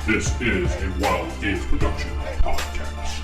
This is a Wild Games Production podcast.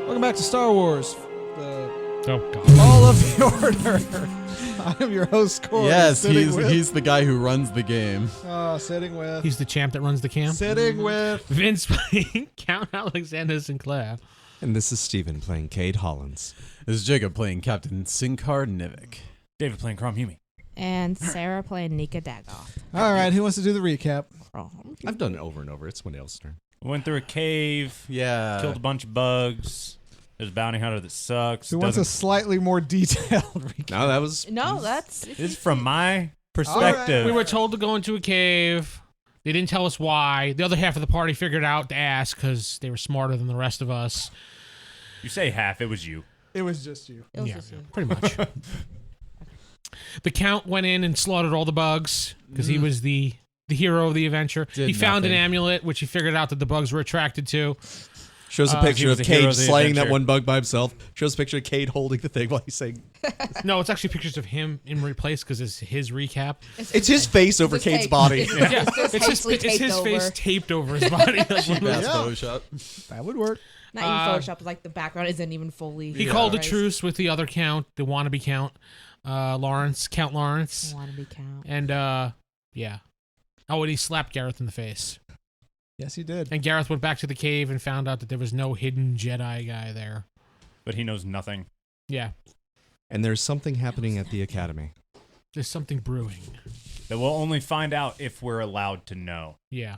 Welcome back to Star Wars. Oh, God. All of the Order. I am your host, Corey. Yes, sitting with, he's the guy who runs the game. sitting with. He's the champ that runs the camp. Sitting with. Vince playing Count Alexander SinClaire. And this is Steven playing Cade Hollins. This is Jacob playing Captain Sincar Nivik. David playing Krum Humey. And Sarah playing Nika Daggoth. All right, who wants to do the recap? I've done it over and over. It's somebody else's turn. Went through a cave, Yeah. killed a bunch of bugs. There's a bounty hunter that sucks. Who wants a slightly more detailed recap? No, that was... No, that's... It's from my perspective. We were told to go into a cave. They didn't tell us why. The other half of the party figured out to ask because they were smarter than the rest of us. You say half, it was you. It was just you. It was Yeah, just you. pretty much. The Count went in and slaughtered all the bugs because he was the hero of the adventure. Did He found an nothing. amulet, which he figured out that the bugs were attracted to. Shows a he picture was of the hero Cade of the slaying that adventure. one bug by himself. Shows a picture of Cade holding the thing while he's saying... No, it's actually pictures of him in replace because it's his recap. It's his face over It's his Cade's tape. body. Yeah, it's his taped face over. taped over his body. Like, That's Yeah. Photoshop. That would work. Not even Photoshop, like the background isn't even fully... he called a Right. truce with the other Count, the wannabe Count, Count Lawrence, Wannabe count. and yeah. Oh, and he slapped Garth in the face. Yes, he did. And Garth went back to the cave and found out that there was no hidden Jedi guy there. But he knows nothing. Yeah, And there's something happening at the academy. there's something brewing. That we'll only find out if we're allowed to know. Yeah,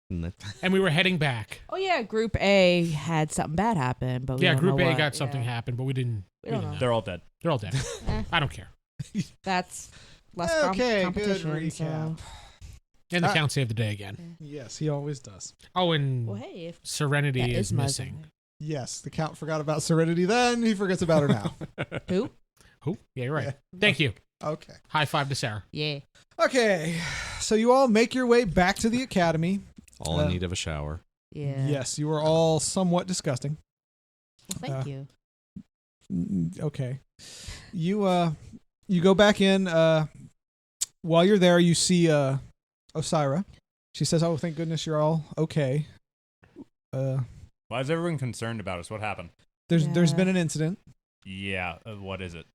And that- and we were heading back. Oh, yeah, Group A had something bad happen, but we Yeah, don't Group know A what. got something Yeah. happen, but we didn't. We don't didn't know. They're all dead. They're all dead. Eh, I don't care. that's less Okay, good competition. recap. So. And the Ah. Count saved the day again. Yes, he always does. Oh, and Well, hey, if Serenity that is my missing. Yes, the Count forgot about Serenity then. He forgets about her now. Who? Who? Yeah, you're right. Yeah. Thank you. Okay. High five to Sarah. Yeah. Okay, so you all make your way back to the academy. all in need of a shower. Yeah. Yes, you are all somewhat disgusting. Well, thank you. Okay. You go back in. While you're there, you see Osira. She says, "Oh, thank goodness you're all okay." Why is everyone concerned about us? What happened? There's Yeah. been an incident. Yeah, what is it?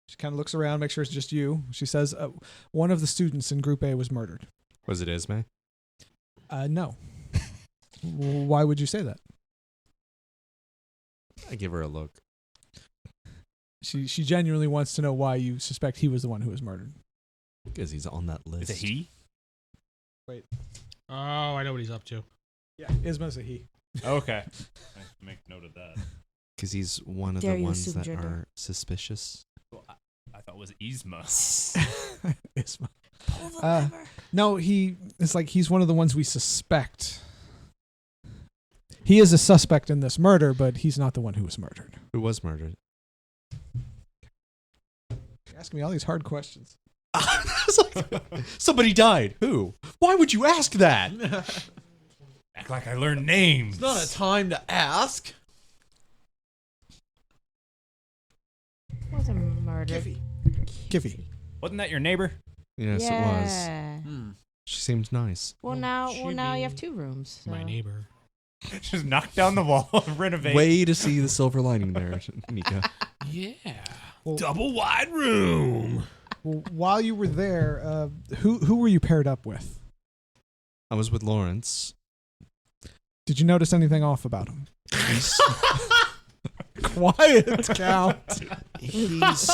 She kind of looks around, makes sure it's just you. She says, "One of the students in Group A was murdered." Was it Ismay? No. Why would you say that? I give her a look. She genuinely wants to know why you suspect he was the one who was murdered. Because he's on that list. Is it he? Oh, I know what he's up to. Yeah, Isma's a he. Okay. I make note of that. Because he's one of Dare the you ones assume that gender? are suspicious. Well, I thought it was Yzma. Isma. No, it's like he's one of the ones we suspect. He is a suspect in this murder, but he's not the one who was murdered. Who was murdered? You're asking me all these hard questions. It's like, somebody died. Who? Why would you ask that? Act like I learned names. It's not a time to ask. Wasn't murdered. Kiffy. Wasn't that your neighbor? Yes, it was. Yeah. She seemed nice. Well, now you have two rooms. So. My neighbor. Just knock down the wall and renovate. Way to see the silver lining there, Nika. Yeah. Well- Double wide room. Well, while you were there, who were you paired up with? I was with Lawrence. Did you notice anything off about him? quiet, Count. He's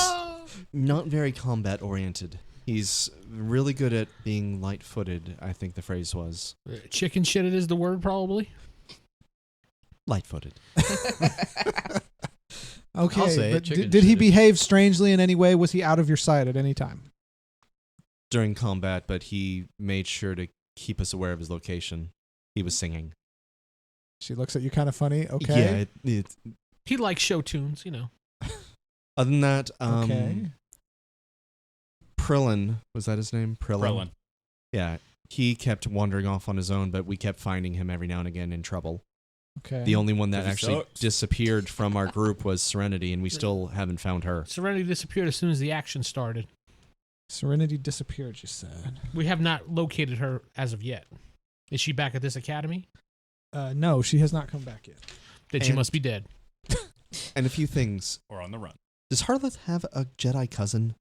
not very combat oriented. He's really good at being light-footed, I think the phrase was. Chicken shit is the word, probably. Light-footed. Okay, I'll say it, but chicken did he shit. behave strangely in any way? Was he out of your sight at any time? During combat, but he made sure to keep us aware of his location. He was singing. She looks at you kind of funny. Okay. Yeah, He likes show tunes, you know. other than that, Okay. Prillin, was that his name? Krillin. Yeah, he kept wandering off on his own, but we kept finding him every now and again in trouble. Okay. The only one that 'Cause he actually sucks. disappeared from our group was Serenity, and we still haven't found her. Serenity disappeared as soon as the action started. Serenity disappeared, you said. We have not located her as of yet. Is she back at this academy? No, she has not come back yet. Then she And- must be dead. And a few things. Or on the run. Does Harleth have a Jedi cousin?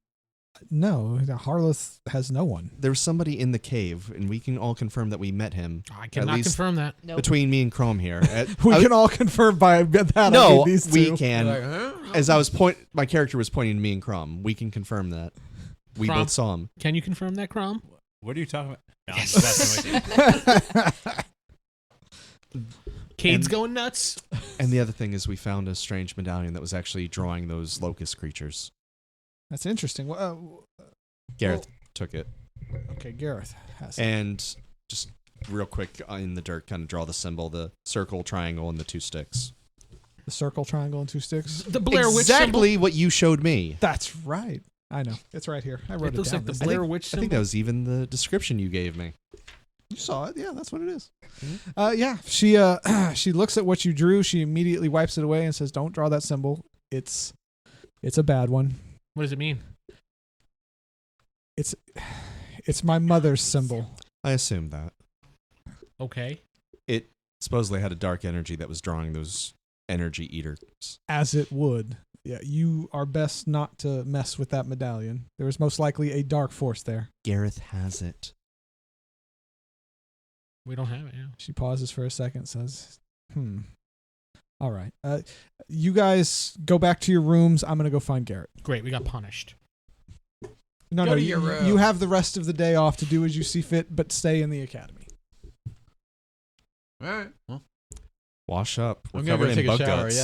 No, Harleth has no one. There was somebody in the cave, and we can all confirm that we met him. I cannot least- confirm that. Nope. Between me and Krum here. We can all confirm by that. I No, mean, these we two. can. Like, huh? As my character was pointing to me and Krum. We can confirm that. We Krum? both saw him. Can you confirm that, Krum? What are you talking about? No, I'm messing with you. Cade's And- going nuts. And the other thing is we found a strange medallion that was actually drawing those locust creatures. That's interesting. Well, Gareth took it. okay, Gareth has it. And just real quick in the dirt, kind of draw the symbol, the circle, triangle, and the two sticks. The circle, triangle, and two sticks. The Blair Witch symbol. Exactly what you showed me. That's right. I know. It's right here. I wrote It it looks down. like the This- Blair Witch I symbol. think that was even the description you gave me. You saw it. Yeah, that's what it is. Mm-hmm. Yeah, she looks at what you drew. She immediately wipes it away and says, "Don't draw that symbol. It's a bad one. What does it mean? It's my mother's symbol." I assumed that. Okay. It supposedly had a dark energy that was drawing those energy eaters. As it would. Yeah, you are best not to mess with that medallion. There is most likely a dark force there. Gareth has it. We don't have it, yeah. She pauses for a second, says, All right. You guys go back to your rooms. I'm going to go find Garrett. Great, we got punished. No, Go no, to you, your room. you have the rest of the day off to do as you see fit, but stay in the academy. All right. Well, Wash up. We're I'm gonna covered go in take a bug shower. guts.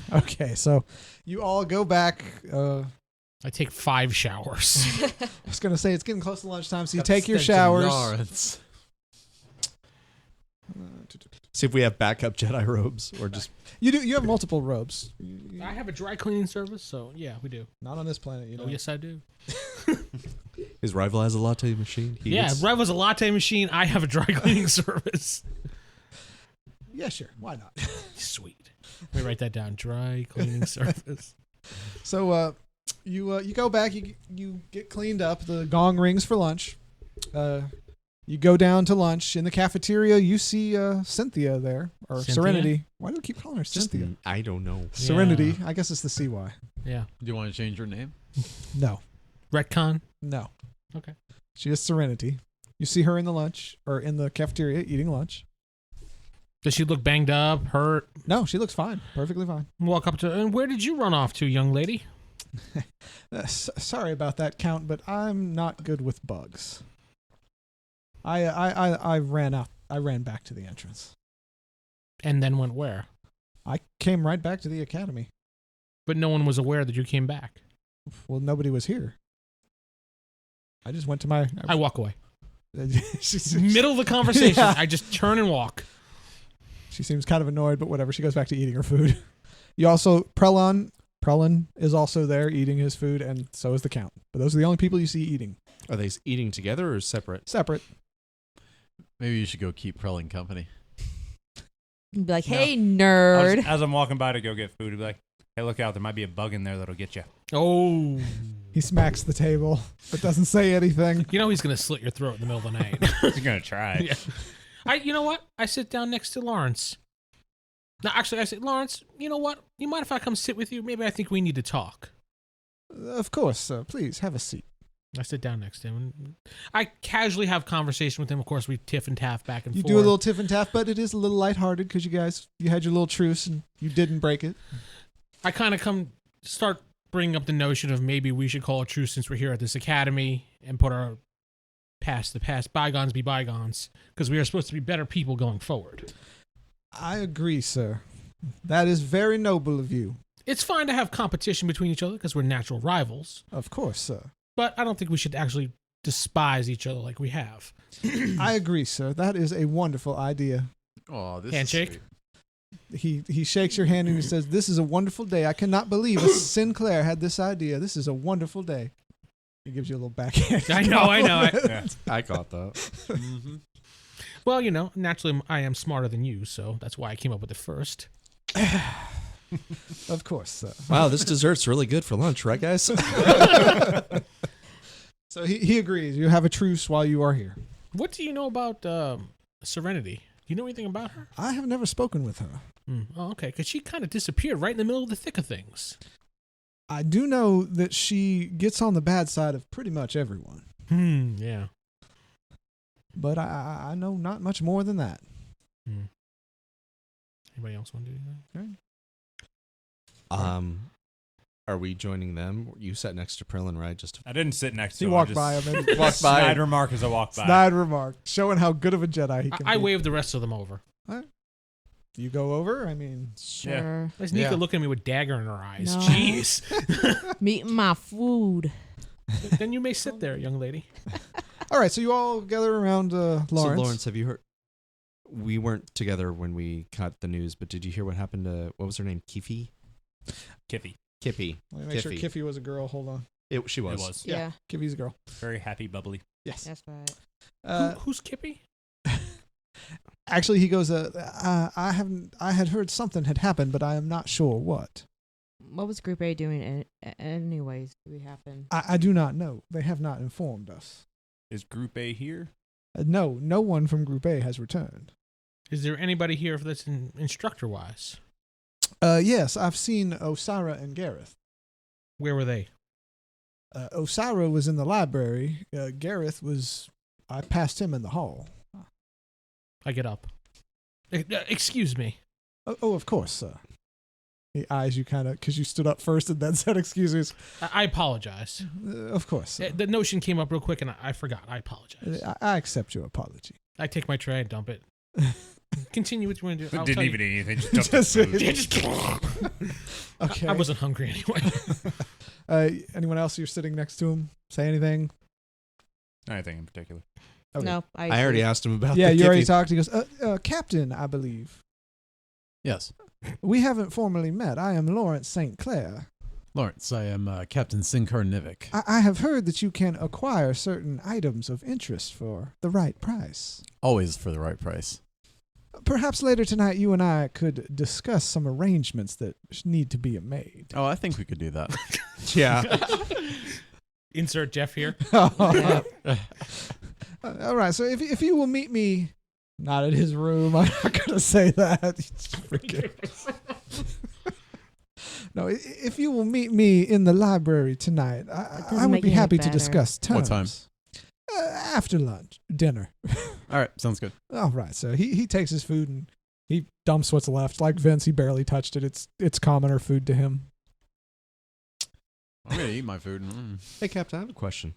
Yeah. Okay, so you all go back. I take 5 showers. I was going to say it's getting close to lunchtime, so you Got the take your stench of showers. Lawrence. See if we have backup Jedi robes or just. You do. You have multiple robes. I have a dry cleaning service, so yeah, we do. Not on this planet, you know. Oh, yes, I do. His rival has a latte machine. Yeah, Rev was a latte machine. I have a dry cleaning service. Yeah, sure. Why not? Sweet. Let me write that down. Dry cleaning service. So you go back. You get cleaned up. The gong rings for lunch. You go down to lunch in the cafeteria. You see Cynthia there, or Cynthia? Serenity. Why do we keep calling her Cynthia? I don't know. Serenity. Yeah. I guess it's the CY. Yeah. Do you want to change your name? No, Retcon. no. Okay. She is Serenity. You see her in the lunch or in the cafeteria eating lunch. Does she look banged up, hurt? No, she looks fine. Perfectly fine. Walk up to and where did you run off to, young lady? Sorry about that, Count, but I'm not good with bugs. I ran out. I ran back to the entrance. And then went where? I came right back to the academy. But no one was aware that you came back. Well, nobody was here. I just went to my. I walk away. she Middle of the conversation, Yeah. I just turn and walk. seems kind of annoyed, but whatever. She goes back to eating her food. You also Prellon is also there eating his food, and so is the Count. But those are the only people you see eating. Are they eating together or separate? Separate. Maybe you should go keep Prelling company. Be like, hey, I'll nerd. just- as I'm walking by to go get food, I'll be like, hey, look out. There might be a bug in there that'll get you. Oh. He smacks the table, but doesn't say anything. You know he's going to slit your throat in the middle of the night. He's going to try. Yeah. You know what? I sit down next to Lawrence. No, actually, I say, Lawrence, you know what? You mind if I come sit with you? Maybe I think we need to talk. Of course, please have a seat. I sit down next to him. And I casually have conversation with him. Of course, we tiff and taff back and You forth. do a little tiff and taff, but it is a little lighthearted because you had your little truce and you didn't break it. I kind of start bringing up the notion of maybe we should call a truce since we're here at this academy and put our the past bygones be bygones, because we are supposed to be better people going forward. I agree, sir. That is very noble of you. It's fine to have competition between each other because we're natural rivals, Of course, sir. but I don't think we should actually despise each other like we have. I agree, sir. That is a wonderful idea. Oh, this Handshake? is sweet. He shakes your hand and he says, "This is a wonderful day. I cannot believe a SinClaire had this idea. This is a wonderful day." He gives you a little backhand. I know. Yeah. I caught that. Mm-hmm. Well, naturally I am smarter than you, so that's why I came up with it first. Of course, sir. Wow, this dessert's really good for lunch, right, guys? So he agrees. You have a truce while you are here. What do you know about Serenity? Do you know anything about her? I have never spoken with her. Oh, okay, because she kind of disappeared right in the middle of the thick of things. I do know that she gets on the bad side of pretty much everyone. Yeah. But I know not much more than that. Anybody else want to do anything? Are we joining them? You sat next to Prillin, right? Just I didn't sit next to He him. walked by him and walked by. Snide remark as I walked by. snide remark, showing how good of a Jedi he can I be. waved the rest of them over. You go over? I mean, Sure. There's Nika Yeah. looking at me with dagger in her eyes. No. Jeez. Me eating my food. Then you may sit there, young lady. all right, so you all gather around Lawrence. So Lawrence, have you heard? We weren't together when we caught the news, but did you hear what happened to what was her name? Kiffy. Kiffy. Kiffy. Let me make sure Kiffy. Kiffy was a girl. Hold on. She was. It was. Yeah. Kiffy's a girl. Very happy, bubbly. Yes. That's right. Who's Kippy? Actually, he goes, I had heard something had happened, but I am not sure what. What was Group A doing anyways? Did we happen? I do not know. They have not informed us. Is Group A here? No one from Group A has returned. Is there anybody here that's instructor-wise? Yes, I've seen Osira and Garth. Where were they? Osira was in the library. Garth was, I passed him in the hall. I get up. Excuse me. Oh, of course, sir. He eyes you kind of, because you stood up first and then said excuses. I apologize. Of course, sir. The notion came up real quick and I forgot. I apologize. I accept your apology. I take my tray and dump it. Continue what you want to do. I'll Didn't tell even you. eat anything. Just dumped the food. Okay. I wasn't hungry anyway. Anyone else you're sitting next to him? Say anything? Anything in particular. Okay. No, I already asked him about. Yeah, the you already Kiffy. talked. He goes, Captain, I believe. Yes. We haven't formally met. I am Lawrence St. Clair. Lawrence, I am Captain Sincar Nivik. I have heard that you can acquire certain items of interest for the right price. Always for the right price. Perhaps later tonight you and I could discuss some arrangements that need to be made. Oh, I think we could do that. Yeah. Insert Jeff here. All right, so if you will meet me, not at his room, I'm not going to say that. Freaking. No, if you will meet me in the library tonight, I doesn't would make be it any happy to better. discuss terms. What time? After lunch, dinner. All right, sounds good. All right, so he takes his food and he dumps what's left. Like Vince, he barely touched it. It's commoner food to him. I'm going to eat my food. Hey, Captain, I have a question.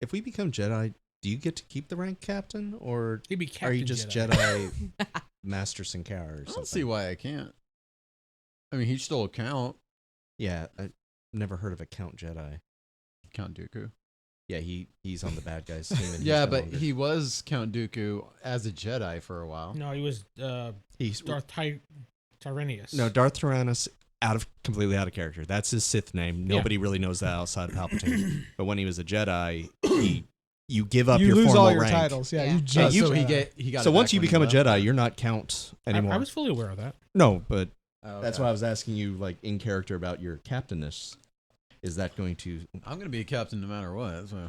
If we become Jedi, do you get to keep the rank Captain, or He'd be Captain are you just Jedi Master Sincar or I something? don't see why I can't. I mean, he stole a Count. Yeah, I never heard of a Count Jedi. Count Dooku. Yeah, he's on the bad guys team. And Yeah, he's no but longer- he was Count Dooku as a Jedi for a while. No, he was he's Darth Tyranius. no Darth Tyrannus. Completely out of character. That's his Sith name. Nobody really knows that outside of Palpatine. But when he was a Jedi, you give up you your lose formal all your rank. titles. Yeah, Yeah. you Yeah, just you- so he Jedi. got. So it once back you when he become a left. Jedi, you're not Count anymore. I was fully aware of that. No, but Oh, that's okay. why I was asking you, like, in character about your captainness. Is that going to? I'm going to be a captain no matter what. So.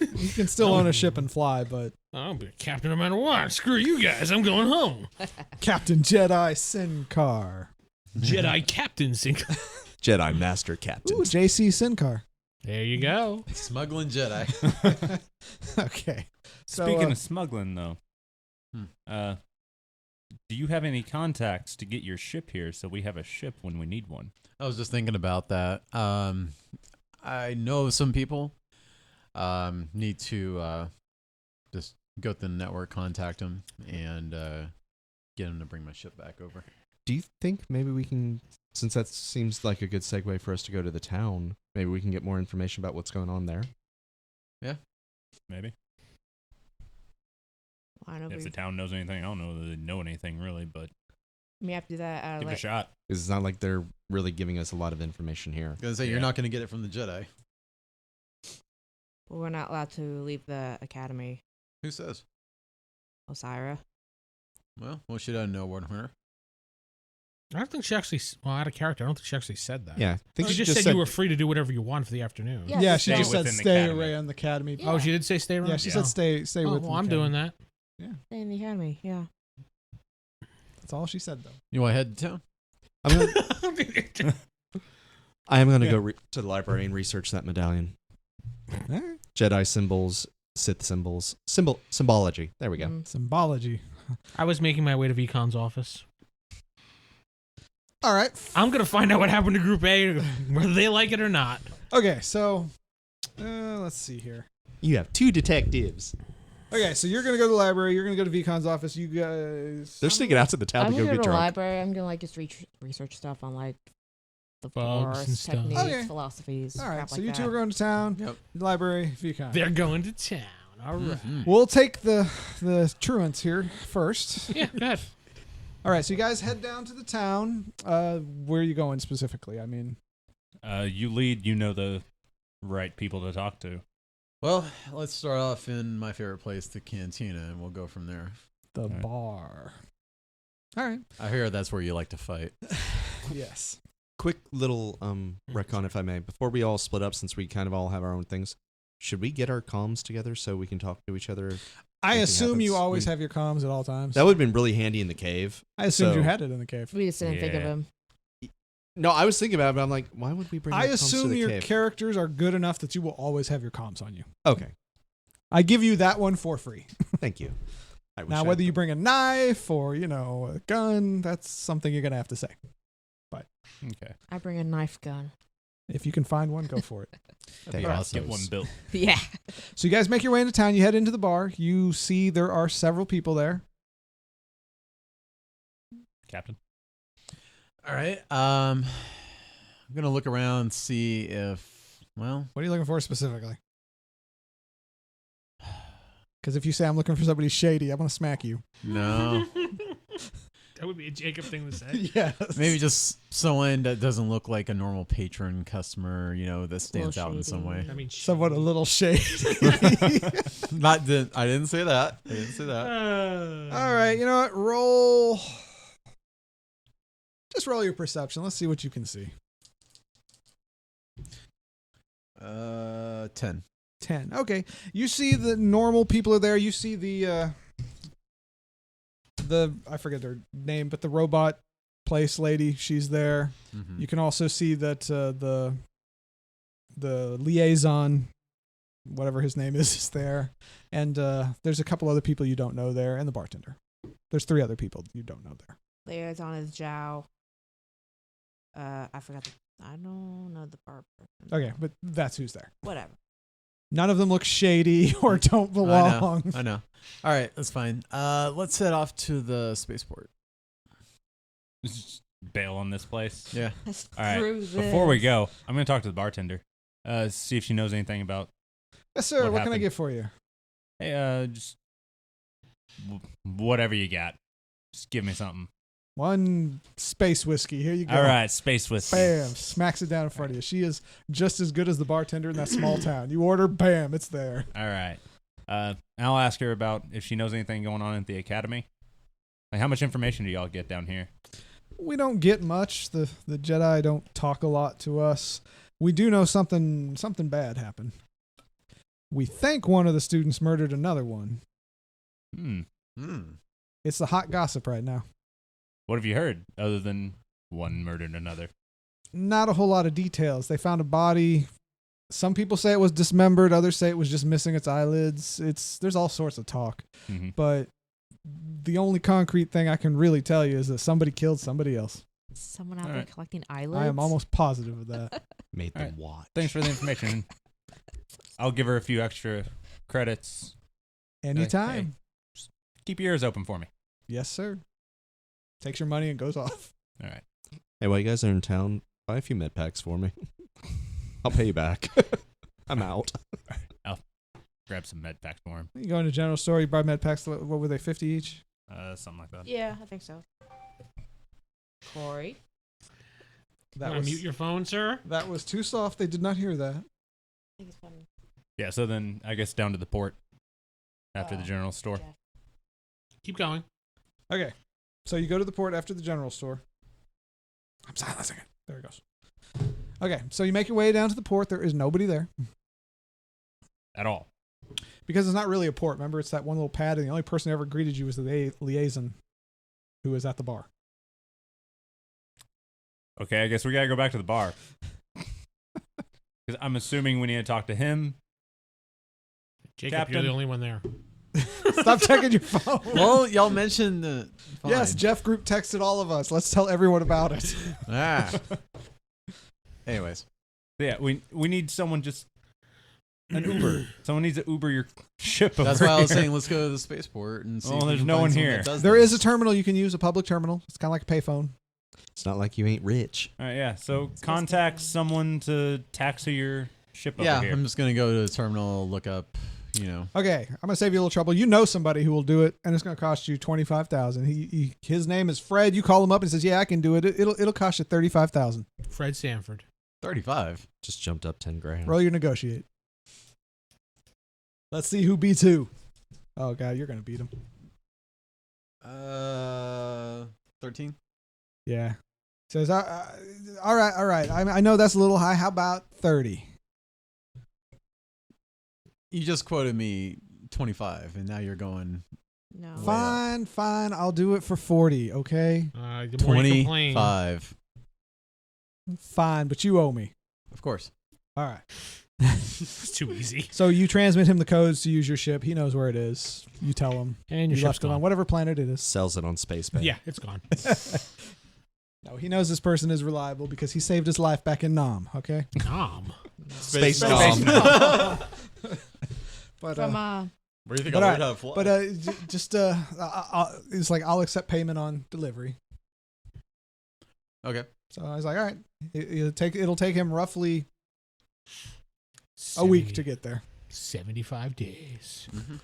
You can still own a ship and fly, but I'll be a captain no matter what. Screw you guys. I'm going home. Captain Jedi Sincar. Jedi Captain Sincar. Jedi Master Captain. Ooh, JC Sincar. There you go. Smuggling Jedi. Okay. So, Speaking of smuggling, though, Hmm. Do you have any contacts to get your ship here so we have a ship when we need one? I was just thinking about that. I know some people. Need to just go to the network, contact them, and get them to bring my ship back over. Do you think maybe we can, since that seems like a good segue for us to go to the town, maybe we can get more information about what's going on there? Maybe. Why don't If we? the town knows anything, I don't know that they know anything really, but We have to do that. give it a shot. It's not like they're really giving us a lot of information here. I was gonna say, you're Yeah. not gonna get it from the Jedi. We're not allowed to leave the academy. Who says? Osira. Well, what should I know about her? I don't think she actually. Well, out of character, I don't think she actually said that. Yeah, I think She she just said you were free to do whatever you want for the afternoon. Yeah. Yeah, she Stay just said within the stay academy. away on the academy. Yeah. Oh, she did say stay around. Yeah, she Yeah. said stay Oh, with. well, I'm doing that. Stay in the academy. Yeah. That's all she said though. You want to head to town? I'm gonna, I am going to go to the library and research that medallion. All right. Jedi symbols, Sith symbols, symbology. There we go. Symbology. I was making my way to Vee-con's office. All right. I'm gonna find out what happened to Group A, whether they like it or not. Okay, so let's see here. You have 2 detectives. Okay, so you're gonna go to the library. You're gonna go to Vee-con's office. You guys. They're sneaking out to the town I'm to gonna go go get to the drunk. library. I'm gonna like just research stuff on like the Bugs and Force, stuff. techniques, Okay. philosophies. All right, crap so like you two that. are going to town. Yep. Library, Vee-con. They're going to town. All right. We'll take the truants here first. Yeah, good. All right, so you guys head down to the town. Where are you going specifically? I mean, You lead, you know the right people to talk to. Well, let's start off in my favorite place, the cantina, and we'll go from there. the right. bar. All right. I hear that's where you like to fight. Yes. Quick little retcon, if I may. Before we all split up, since we kind of all have our own things, should we get our comms together so we can talk to each other? I Anything assume you happens, always we- have your comms at all times. That would have been really handy in the cave. I assumed you so- had it in the cave. We just didn't think of Yeah. him. No, I was thinking about it, but I'm like, why would we bring I our comms to assume the your cave? characters are good enough that you will always have your comms on you. Okay, I give you that one for free. thank you. I wish Now, I- whether you bring a knife or, a gun, that's something you're going to have to say. Okay. I bring a knife gun. If you can find one, go for it. Thank All you. right, Get one built. Yeah. So you guys make your way into town. You head into the bar. You see there are several people there. Captain. All right. I'm gonna look around and see if, well, What are you looking for specifically? Because if you say I'm looking for somebody shady, I'm going to smack you. no, That would be a Jacob thing to say. Yes. maybe just someone that doesn't look like a normal patron customer, that stands out in some way. shady. I mean, Somewhat a little shady. Not that I didn't say that. I didn't say that. All right. You know what? Roll. Just roll your perception. Let's see what you can see. 10. 10. Okay. You see the normal people are there. You see the I forget their name, but the robot place lady, she's there. Mm-hmm. You can also see that the liaison, whatever his name is there. And there's a couple other people you don't know there, and the bartender. There's 3 other people you don't know there. Liaison is Zhao. I forgot. I don't know the bar person. Okay, but that's who's there. Whatever. None of them look shady or don't belong. I know. All right, that's fine. Let's head off to the spaceport. Just bail on this place. Yeah. All right. Screw Before we this. go, I'm going to talk to the bartender. See if she knows anything about. Yes, sir. What What can I happened? get for you? Hey, just whatever you got. Just give me something. 1 space whiskey. Here you go. All right, space whiskey. Bam. Smacks it down in front of you. She is just as good as the bartender in that small town. You order, bam, it's there. All right. I'll ask her about if she knows anything going on at the academy. Like, how much information do y'all get down here? We don't get much. The Jedi don't talk a lot to us. We do know something bad happened. We think one of the students murdered another one. Hmm. It's the hot gossip right now. What have you heard other than one murdered another? Not a whole lot of details. They found a body. Some people say it was dismembered. Others say it was just missing its eyelids. There's all sorts of talk. Mm-hmm. But the only concrete thing I can really tell you is that somebody killed somebody else. Someone out All there right. collecting eyelids. I am almost positive of that. Made them Alright. watch. Thanks for the information. I'll give her a few extra credits. Anytime. Keep your ears open for me. Yes, sir. Takes your money and goes off. All right. Hey, while you guys are in town, buy a few med packs for me. I'll pay you back. I'm out. Grab some med packs for him. You go into the general store, you buy med packs. What were they, 50 each? Something like that. Yeah, I think so. Corey. That Want to mute your phone, sir? that was too soft. They did not hear that. I think it's funny. Yeah, so then I guess down to the port after the general store. Jeff. Keep going. Okay. So you go to the port after the general store. I'm silencing it. There it goes. Okay. So you make your way down to the port. There is nobody there. At all. Because it's not really a port. Remember, it's that one little pad, and the only person who ever greeted you was the liaison who was at the bar. Okay, I guess we gotta go back to the bar. Because I'm assuming we need to talk to him. Jacob, Captain. you're the only one there. Stop checking your phone. Well, y'all mentioned the. Yes, fine. Jeff Group texted all of us. Let's tell everyone about it. Ah. Anyways, Yeah, we need someone just an Uber. Someone needs to Uber your ship over that's why I was here. saying let's go to the spaceport and see. Well, if we there's can no find one someone here. that does There this. is a terminal you can use, a public terminal. It's kind of like a payphone. It's not like you ain't rich. All right, yeah. So contact someone to taxi your ship Yeah, over here. I'm just gonna go to the terminal, look up. Okay, I'm gonna save you a little trouble. You know somebody who will do it, and it's gonna cost you $25,000. His name is Fred. You call him up and he says, "Yeah, I can do it. It'll cost you $35,000." Fred Sanford. 35. Just jumped up 10 grand. Roll your negotiate. Let's see who beats who. Oh God, you're gonna beat him. 13. Yeah. Says, all right. I know that's a little high. How about 30? You just quoted me 25, and now you're going No. Way Fine. I'll do it for 40. Okay. The more you complain, 25. Fine, but you owe me. Of course. All right. it's too easy. So you transmit him the codes to use your ship. He knows where it is. You tell him. And You your ship's left it on gone. whatever planet it is. Sells it on Space Bay. Yeah, it's gone. No, he knows this person is reliable because he saved his life back in Nam. Okay. Nom. Space Nom. Nom. But From Where do you think But I I- learned how to fly? it's like I'll accept payment on delivery. Okay. So I was like, all right, it'll take him roughly a week to get there. 75 days. Mm-hmm.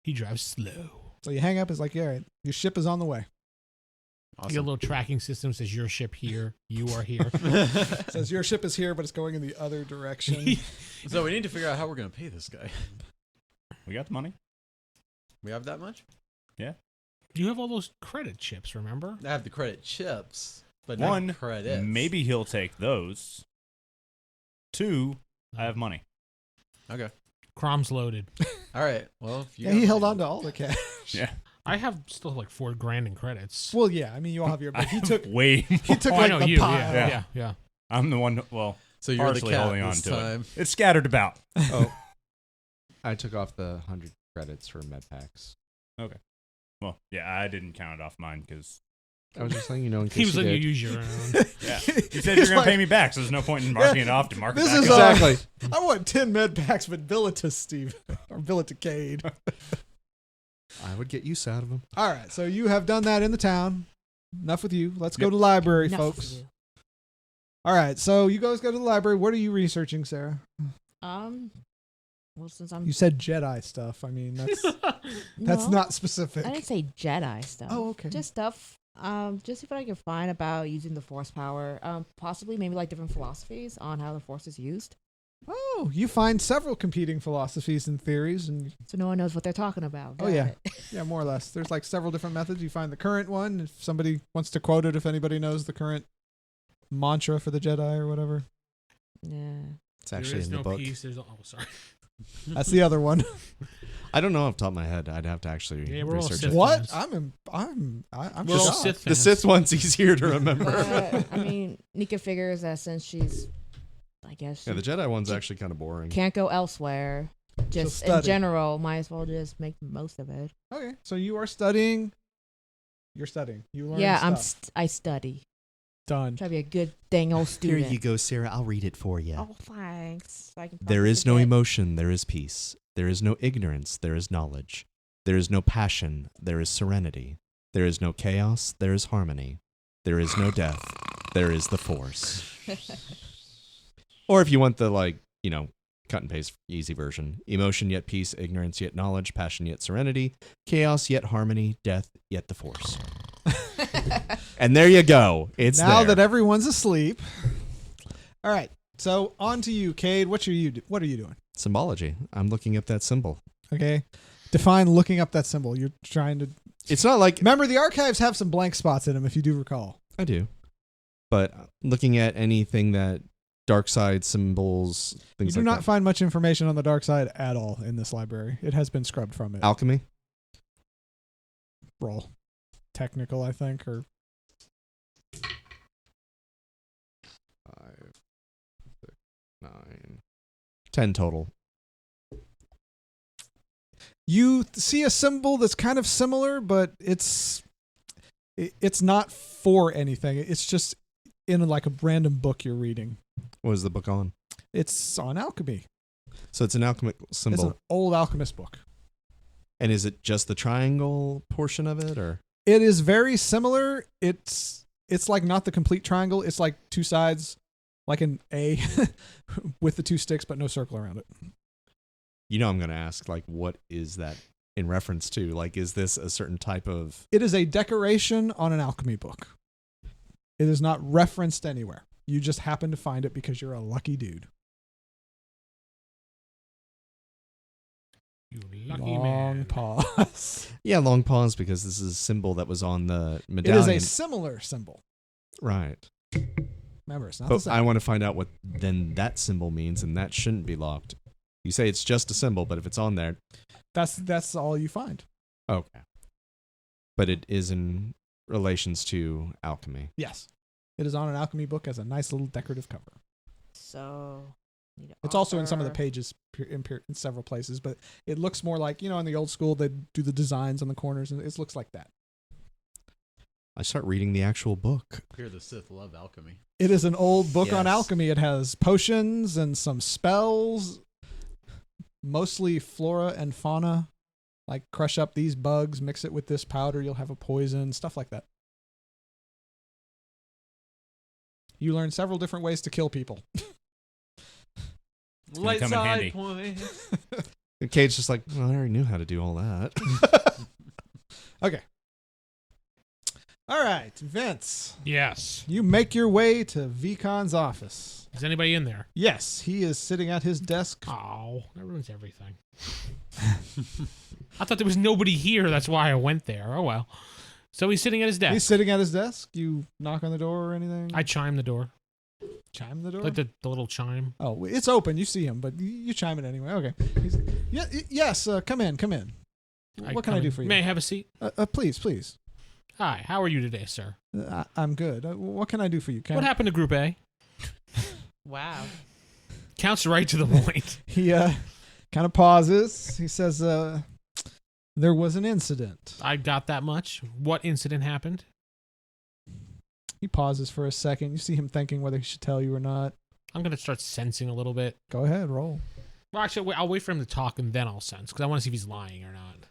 He drives slow. So you hang up. It's like, yeah, all right, your ship is on the way. You get a little tracking system says your ship here, you are here. It says your ship is here, but it's going in the other direction. So we need to figure out how we're going to pay this guy. We got the money. We have that much? You have all those credit chips, remember? I have the credit chips, but One, not credits. maybe he'll take those. 2, I have money. Okay. Krom's loaded. All right. Well, if you Yeah, he held on to all the cash. Yeah. I have still like $4,000 in credits. Well, yeah, I mean, you all have your. I But he have took way. he took Oh, I like know the you. pile. Yeah. I'm the one. Well, So you're the partially cat holding on this to time. it. It's scattered about. Oh, I took off the 100 credits for med packs. Well, yeah, I didn't count it off mine because I was just letting you know in case He was you letting you did. use your own. yeah, you said you're gonna pay me back, so there's no point in marking it off to mark it This back is up. Exactly. I want 10 med packs, but bill it to Steve or bill it to Cade. I would get use out of them. All right, so you have done that in the town. Enough with you. Let's go Yep. to library, Enough folks. of you. All right, so you guys go to the library. What are you researching, Sarah? Well, since I'm You said Jedi stuff. I mean, that's No, not specific. I didn't say Jedi stuff. Oh, okay. Just stuff. Just see what I can find about using the Force power. Possibly maybe like different philosophies on how the Force is used, Oh, you find several competing philosophies and theories, and so no one knows what they're talking about. Oh, Got yeah. it. yeah, more or less. There's like several different methods. You find the current one. If somebody wants to quote it, if anybody knows the current mantra for the Jedi or whatever, Yeah. It's actually there is in the no book. peace. There's sorry. that's the other one. I don't know off the top of my head. I'd have to actually Yeah, we're all research Sith it. What? fans. I'm We're all shocked. Sith The fans. Sith one's easier to remember. But, I mean, Nika figures that since she's, I guess, Yeah, she the Jedi one's actually kind of boring. can't go elsewhere. just in study. general, might as well just make the most of it. Okay, so you are studying. You're studying. You learn Yeah, stuff. I study. Done. Try to be a good dang old Here student. you go, Sarah. I'll read it for you. Oh, thanks. So I can There probably is no forget. emotion, there is peace. There is no ignorance, there is knowledge. There is no passion, there is serenity. There is no chaos, there is harmony. There is no death, there is the force. Or if you want the, cut and paste easy version: emotion yet peace, ignorance yet knowledge, passion yet serenity, chaos yet harmony, death yet the force. And there you go. It's now there. that everyone's asleep. All right. So on to you, Cade. What are you doing? Symbology. I'm looking up that symbol. Okay. Define looking up that symbol. You're trying to. It's not like Remember, the archives have some blank spots in them, if you do recall. I do, but looking at anything that dark side symbols, things You do like not find much information on the dark side at all in this library. It has been scrubbed from it. alchemy. Roll. Technical, I think, or 5, 6, 9, 10 total. you see a symbol that's kind of similar, but it's not for anything. It's just in like a random book you're reading. What is the book on? It's on alchemy. So it's an alchemic It's symbol. an old alchemist book. And is it just the triangle portion of it, or? It is very similar. It's like not the complete triangle. It's like two sides, like an A with the two sticks, but no circle around it. You know, I'm going to ask, like, what is that in reference to? Like, is this a certain type of? It is a decoration on an alchemy book. It is not referenced anywhere. You just happen to find it because you're a lucky dude. You lucky Long man. pause. Yeah, long pause, because this is a symbol that was on the It medallion. is a similar symbol. Right. Remember, it's not the But same. I want to find out what then that symbol means, and that shouldn't be locked. You say it's just a symbol, but if it's on there, That's all you find. okay. But it is in relations to alchemy. Yes. It is on an alchemy book as a nice little decorative cover. So need to It's also in some of the offer- pages in several places, but it looks more like, in the old school, they do the designs on the corners, and it looks like that. I start reading the actual book. Here, the Sith love alchemy. It is an old book on Yes. alchemy. It has potions and some spells, mostly flora and fauna, like crush up these bugs, mix it with this powder, you'll have a poison, stuff like that. You learn several different ways to kill people. It's gonna come in handy. And Cade's just like, well, I already knew how to do all that. Okay. All right, Vince, Yes. you make your way to Vee-con's office. Is anybody in there? Yes, he is sitting at his desk. Oh, that ruins everything. I thought there was nobody here. That's why I went there. Oh, well. So he's sitting at his desk. He's sitting at his desk. You knock on the door or anything? I chime the door. chime the door? Like the little chime. Oh, it's open. You see him, but you chime it anyway. Okay. Yes, come in. What can I do for you? May I have a seat? Please. Hi, how are you today, sir? I'm good. What can I do for you? What happened to Group A? Wow. Counts right to the point. He kind of pauses. He says, there was an incident. I got that much. What incident happened? He pauses for a second. You see him thinking whether he should tell you or not. I'm going to start sensing a little bit. Go ahead, roll. Well, actually, I'll wait for him to talk and then I'll sense because I want to see if he's lying or not.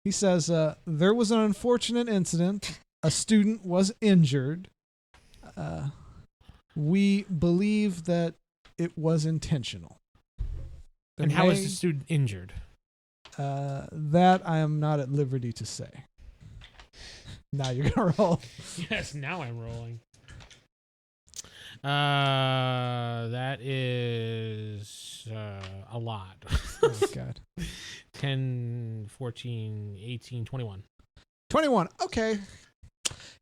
He says, there was an unfortunate incident. A student was injured. We believe that it was intentional. And how is the student injured? That I am not at liberty to say. Now you're going to roll. Yes, now I'm rolling. That is a lot. Oh, God. 10, 14, 18, 21. 21. Okay.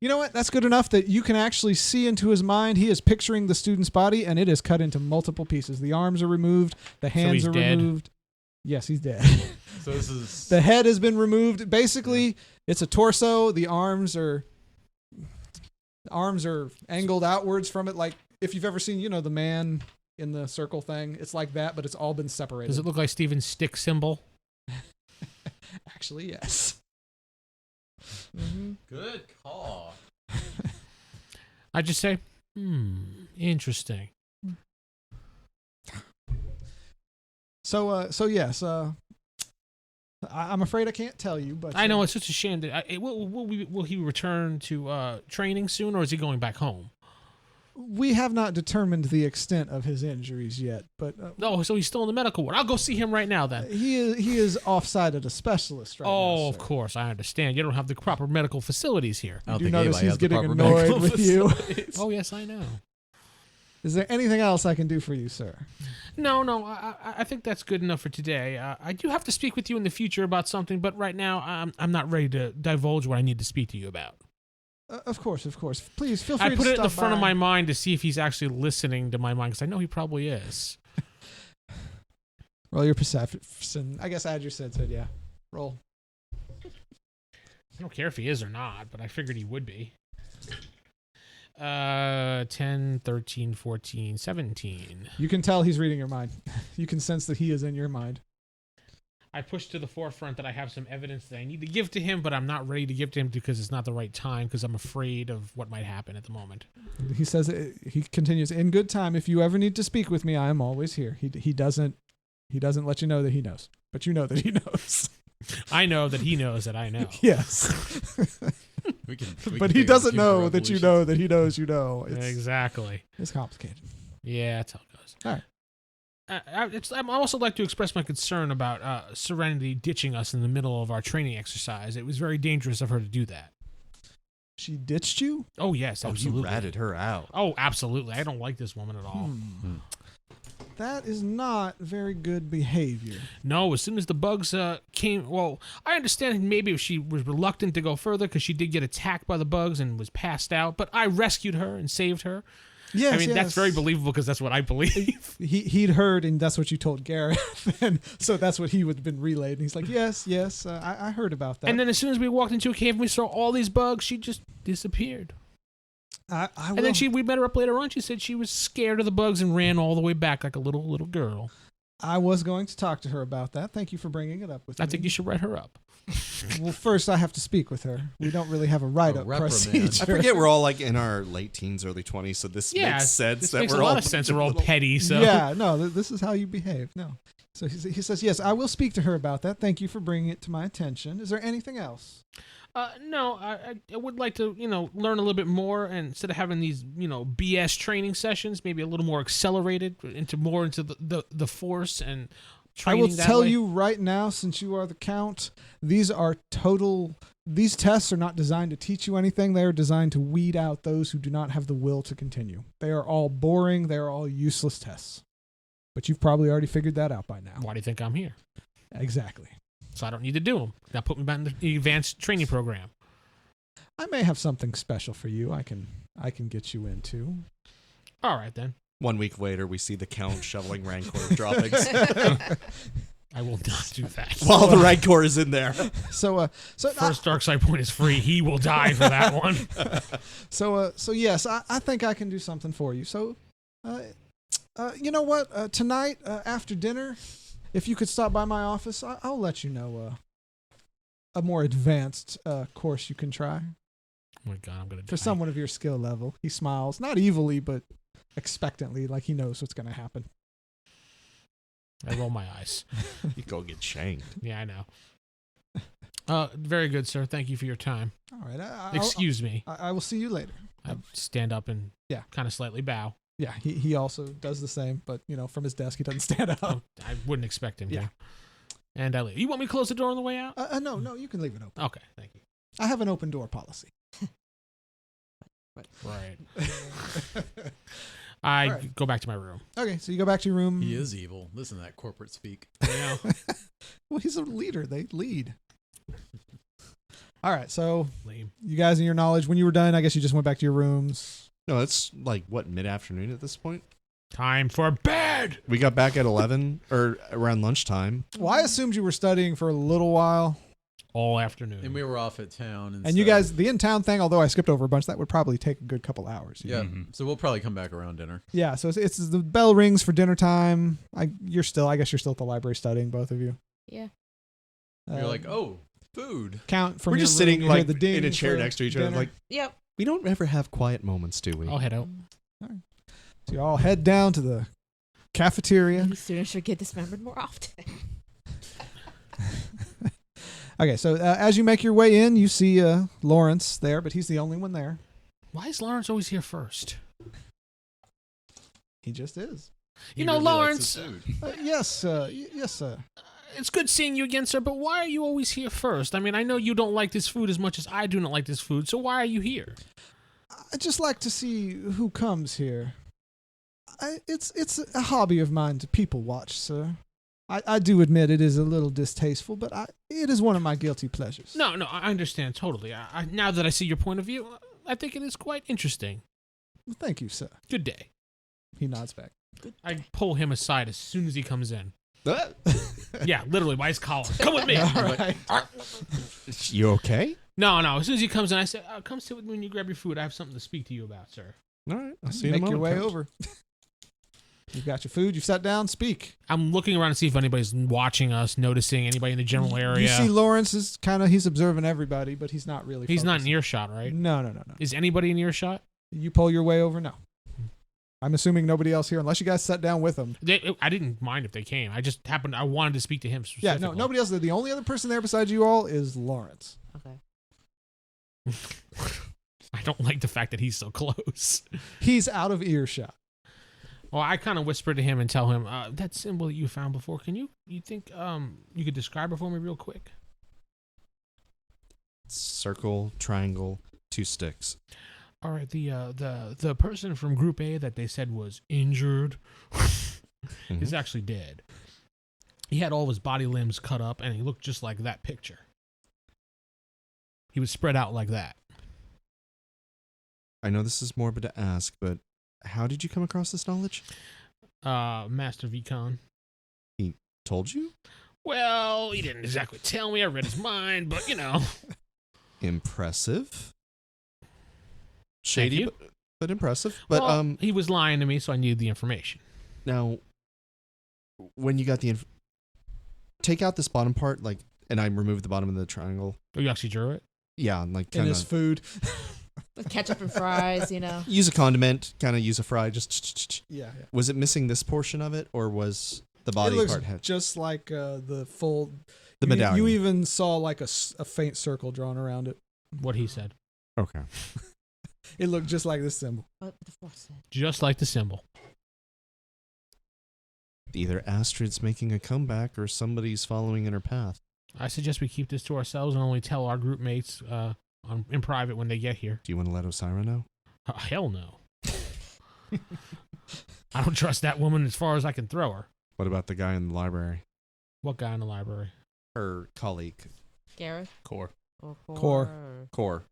You know what? That's good enough that you can actually see into his mind. He is picturing the student's body, and it is cut into multiple pieces. The arms are removed. The hands he's are dead? removed. Yes, he's dead. So this is The head has been removed. Basically, it's a torso. The arms are angled outwards from it. Like if you've ever seen, the man in the circle thing. It's like that, but it's all been separated. Does it look like Steven's stick symbol? Actually, yes. Mm-hmm. Good call. I just say, interesting. So yes. I'm afraid I can't tell you, but I know it's such a shame that will he return to training soon, or is he going back home? we have not determined the extent of his injuries yet. But Oh, so he's still in the medical ward. I'll go see him right now then. he is offside at a specialist right now. Oh, of sir. course, I understand. You don't have the proper medical facilities here. I don't You think notice anybody he's has the getting proper annoyed medical with you. facilities. Oh, yes, I know. Is there anything else I can do for you, sir? No, I think that's good enough for today. I do have to speak with you in the future about something, but right now I'm not ready to divulge what I need to speak to you about. Of course. Please feel free I to put it in stop the front of by. my mind to see if he's actually listening to my mind, because I know he probably is. Roll your perception. I guess Adger said, yeah. Roll. I don't care if he is or not, but I figured he would be. 10, 13, 14, 17. You can tell he's reading your mind. You can sense that he is in your mind. I push to the forefront that I have some evidence that I need to give to him, but I'm not ready to give to him because it's not the right time, because I'm afraid of what might happen at the moment. He says, he continues, in good time, if you ever need to speak with me, I am always here. He doesn't let you know that he knows, but you know that he knows. I know that he knows that I know. Yes. We But can he take doesn't a few know that you revolutions. know that he knows you know. Exactly. It's complicated. Yeah, that's how it goes. All right. I also like to express my concern about Serenity ditching us in the middle of our training exercise. It was very dangerous of her to do that. She ditched you? Oh, yes, Oh, you absolutely. ratted her out. Oh, absolutely. I don't like this woman at all. That is not very good behavior. No, as soon as the bugs came, well, I understand maybe she was reluctant to go further because she did get attacked by the bugs and was passed out, but I rescued her and saved her. Yes, I mean, that's yes. very believable because that's what I believe. He'd heard, and that's what you told Gareth, and so that's what he would have been relayed. And he's like, yes, I heard about that. And then as soon as we walked into a cave and we saw all these bugs, she just disappeared. I And will, then we met her up later on. She said she was scared of the bugs and ran all the way back like a little girl. I was going to talk to her about that. Thank you for bringing it up with me. I think you should write her up. Well, first I have to speak with her. We don't really have a write-up reprimand. procedure. I forget we're all like in our late teens, early 20s, so this Yeah, makes sense. this that makes we're a lot all of sense. bunch We're all little- petty, so Yeah, no, this is how you behave. No. So he says, yes, I will speak to her about that. Thank you for bringing it to my attention. Is there anything else? No, I would like to, learn a little bit more, and instead of having these, BS training sessions, maybe a little more accelerated into the force and I training will that tell way. you right now, since you are the count, these tests are not designed to teach you anything. They are designed to weed out those who do not have the will to continue. They are all boring. They are all useless tests. But you've probably already figured that out by now. Why do you think I'm here? Exactly. So I don't need to do them. Now put me back in the advanced training program. I may have something special for you. I can get you into. All right, then. 1 week later, we see the Count shoveling Rancor droppings I will not do that. while the Rancor is in there. So First dark side point is free. He will die for that one. So yes, I think I can do something for you. So, you know what? Tonight after dinner, if you could stop by my office, I'll let you know a more advanced course you can try Oh my God, I'm gonna die. for someone of your skill level. He smiles, not evilly, but expectantly, like he knows what's going to happen. I roll my eyes. You go get shanked. Yeah, I know. Very good, sir. Thank you for your time. All right. Excuse me. I will see you later. I stand up and kind of slightly bow. Yeah, he also does the same, but from his desk he doesn't stand up. Oh, I wouldn't expect him Yeah. to. And I leave. You want me to close the door on the way out? No, you can leave it open. Okay, thank you. I have an open door policy. Right. I All right. go back to my room. Okay, so you go back to your room. He is evil. Listen to that corporate speak. Well, he's a leader. They lead. All right, so Lame. you guys in your knowledge, when you were done, I guess you just went back to your rooms. No, it's like, mid-afternoon at this point? Time for bed. We got back at 11, or around lunchtime. Well, I assumed you were studying for a little while. all afternoon. And we were off at town. And you guys, the in-town thing, although I skipped over a bunch, that would probably take a good couple hours. Yeah. So we'll probably come back around dinner. Yeah, so it's the bell rings for dinner time. I guess you're still at the library studying, both of you. Yeah. You're like, oh, food. Count from We're your just room, sitting you hear like the ding in a chair for next to each other. dinner. Like Yep. we don't ever have quiet moments, do we? I'll head out. So you all head down to the cafeteria. Maybe students should get dismembered more often. Okay, so as you make your way in, you see Lawrence there, but he's the only one there. Why is Lawrence always here first? He just is. You know, Lawrence, Yes, yes, sir. it's good seeing you again, sir, but why are you always here first? I mean, I know you don't like this food as much as I do not like this food, so why are you here? I just like to see who comes here. It's a hobby of mine to people watch, sir. I do admit it is a little distasteful, but it is one of my guilty pleasures. No, I understand totally. Now that I see your point of view, I think it is quite interesting. Well, thank you, sir. Good day. He nods back. I pull him aside as soon as he comes in. Yeah, literally by his collar. Come with me. All right. You okay? No. As soon as he comes in, I say, "Come sit with me when you grab your food. I have something to speak to you about, sir." All right. I'll see you in a Make your moment, way Coach. over. You've got your food. You've sat down. Speak. I'm looking around to see if anybody's watching us, noticing anybody in the general area. You see Lawrence is he's observing everybody, but he's not really He's not in focusing. earshot, right? No. Is anybody in earshot? You pull your way over? No. I'm assuming nobody else here, unless you guys sat down with them. I didn't mind if they came. I wanted to speak to him Yeah, specifically. no, nobody else. The only other person there besides you all is Lawrence. Okay. I don't like the fact that he's so close. He's out of earshot. Well, I kind of whisper to him and tell him, that symbol that you found before, you think you could describe it for me real quick? Circle, triangle, 2 sticks. All right, the person from Group A that they said was injured is actually dead. He had all of his body limbs cut up, and he looked just like that picture. He was spread out like that. I know this is morbid to ask, but how did you come across this knowledge? Master Vee-con. Told you? Well, he didn't exactly tell me. I read his mind, but you know. Impressive. Thank Shady, you. but impressive. But Well, he was lying to me, so I needed the information. now, when you got the take out this bottom part, like, and I removed the bottom of the triangle. Oh, you actually drew it? Yeah, like In kind his of food. With ketchup and fries, use a condiment, kind of use a fry. Just Yeah. was it missing this portion of it, or was the body It looks part had just like the full. the you, medallion? You even saw like a faint circle drawn around it. What he said. Okay. It looked just like this symbol. What the force said. Just like the symbol. Either Astrid's making a comeback or somebody's following in her path. I suggest we keep this to ourselves and only tell our group mates in private when they get here. Do you want to let Osira know? Hell no. I don't trust that woman as far as I can throw her. What about the guy in the library? What guy in the library? Her colleague. Gareth? Core. Or Core.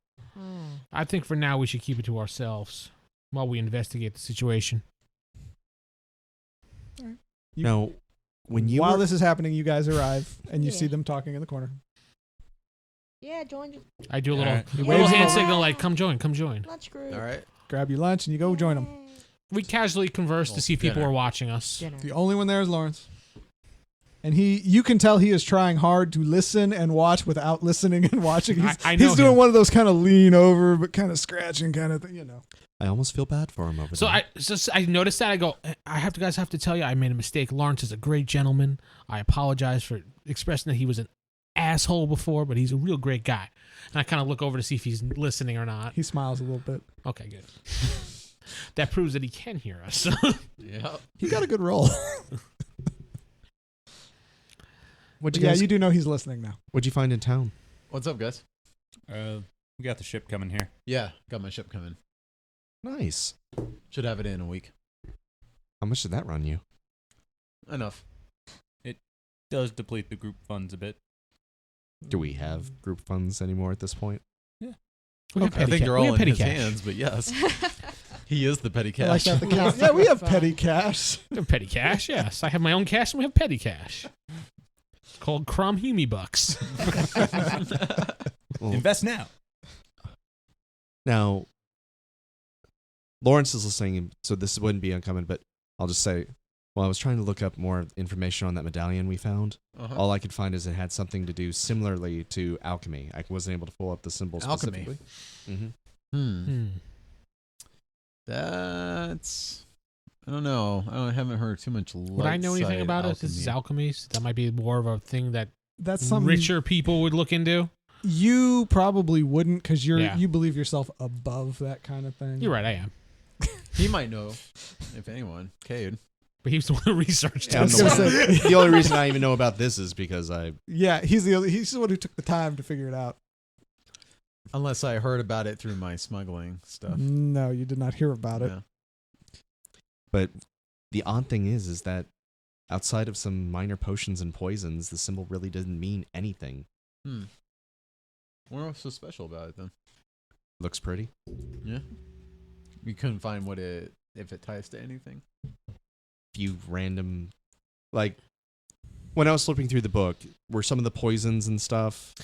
I think for now we should keep it to ourselves while we investigate the situation. You- when you While were, this is happening, you guys arrive and you Yeah. see them talking in the corner. Yeah, join your I do a little, Alright. little waves hand them signal like, come join. lunch group. All right. Grab your lunch and you go join them. Yay. We casually converse to see if people Dinner. are watching us. Dinner. The only one there is Lawrence. And you can tell he is trying hard to listen and watch without listening and watching. I know He's doing him. one of those kind of lean over, but kind of scratching kind of thing, I almost feel bad for him over So there. I noticed that. I go, guys have to tell you, I made a mistake. Lawrence is a great gentleman. I apologize for expressing that he was an asshole before, but he's a real great guy. And I kind of look over to see if he's listening or not. He smiles a little bit. Okay, good. That proves that he can hear us. Yeah. He got a good roll. What'd But you yeah, guys? you do know he's listening now. What'd you find in town? What's up, guys? We got the ship coming here. Yeah, got my ship coming. Nice. Should have it in a week. How much did that run you? Enough. Does deplete the group funds a bit. Do we have group funds anymore at this point? We have I petty think ca- they're we all have in petty his cash. hands, but yes, he is the petty I like cash. that the count. Yeah, we have petty cash. We have petty cash, yes. I have my own cash and we have petty cash. It's called Krum Humey Bucks. Well, Invest now. now, Lawrence is listening, so this wouldn't be uncommon, but I'll just say, well, I was trying to look up more information on that medallion we found. All I could find is it had something to do similarly to alchemy. I wasn't able to pull up the symbol Alchemy. specifically. Mm-hmm. Hmm. That's. I don't know. I haven't heard too much. Would I know anything about it? This is alchemy. So that might be more of a thing that That's something richer people would look into. you probably wouldn't because Yeah. you believe yourself above that kind of thing. You're right, I am. He might know, if anyone. Cade. But he was the one who researched Yeah, I'm it. the, I was one. gonna say- The only reason I even know about this is because I. Yeah, he's the one who took the time to figure it out. Unless I heard about it through my smuggling stuff. No, you did not hear about it. Yeah. But the odd thing is that outside of some minor potions and poisons, the symbol really doesn't mean anything. What's so special about it then? Looks pretty. Yeah. You couldn't find if it ties to anything. Few random, like when I was flipping through the book, were some of the poisons and stuff.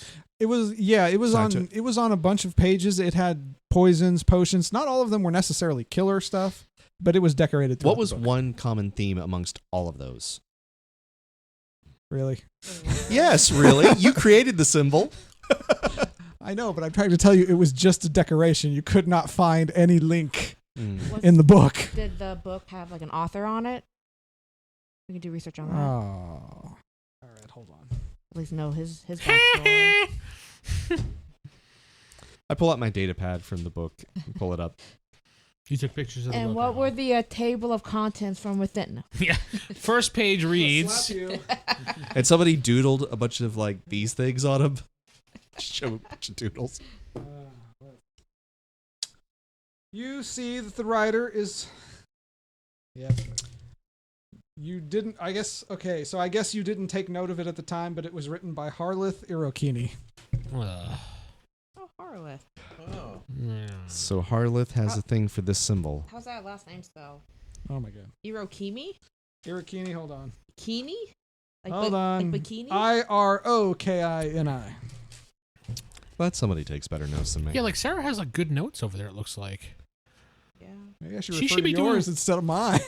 It was Scientific. it was on a bunch of pages. It had poisons, potions. Not all of them were necessarily killer stuff, but it was decorated. What throughout was the book. one common theme amongst all of those? Really? Yes, really. You created the symbol. I know, but I'm trying to tell you, it was just a decoration. You could not find any link Was- in the book. Did the book have like an author on it? We can do research on that. Oh. All right, hold on. At least know his backstory. I pull out my data pad from the book and pull it up. You took pictures of the And book. what were the table of contents from within? Yeah. First page reads. And somebody doodled a bunch of like these things on them. Show a bunch of doodles. You see that the writer is. Yep. You didn't. I guess. Okay, so I guess you didn't take note of it at the time, but it was written by Harlith Irokini. Ugh. Oh, Harlith. Oh. Yeah. So Harlith has a thing for this symbol. How's that last name spelled? Oh my god. Irokimi? Irokini, hold on. Kini? Like Hold on. Like bikini? Irokini. Glad somebody takes better notes than me. Yeah, like Sarah has like good notes over there, it looks like. Yeah. Maybe I should She refer should to be doing- yours instead of mine.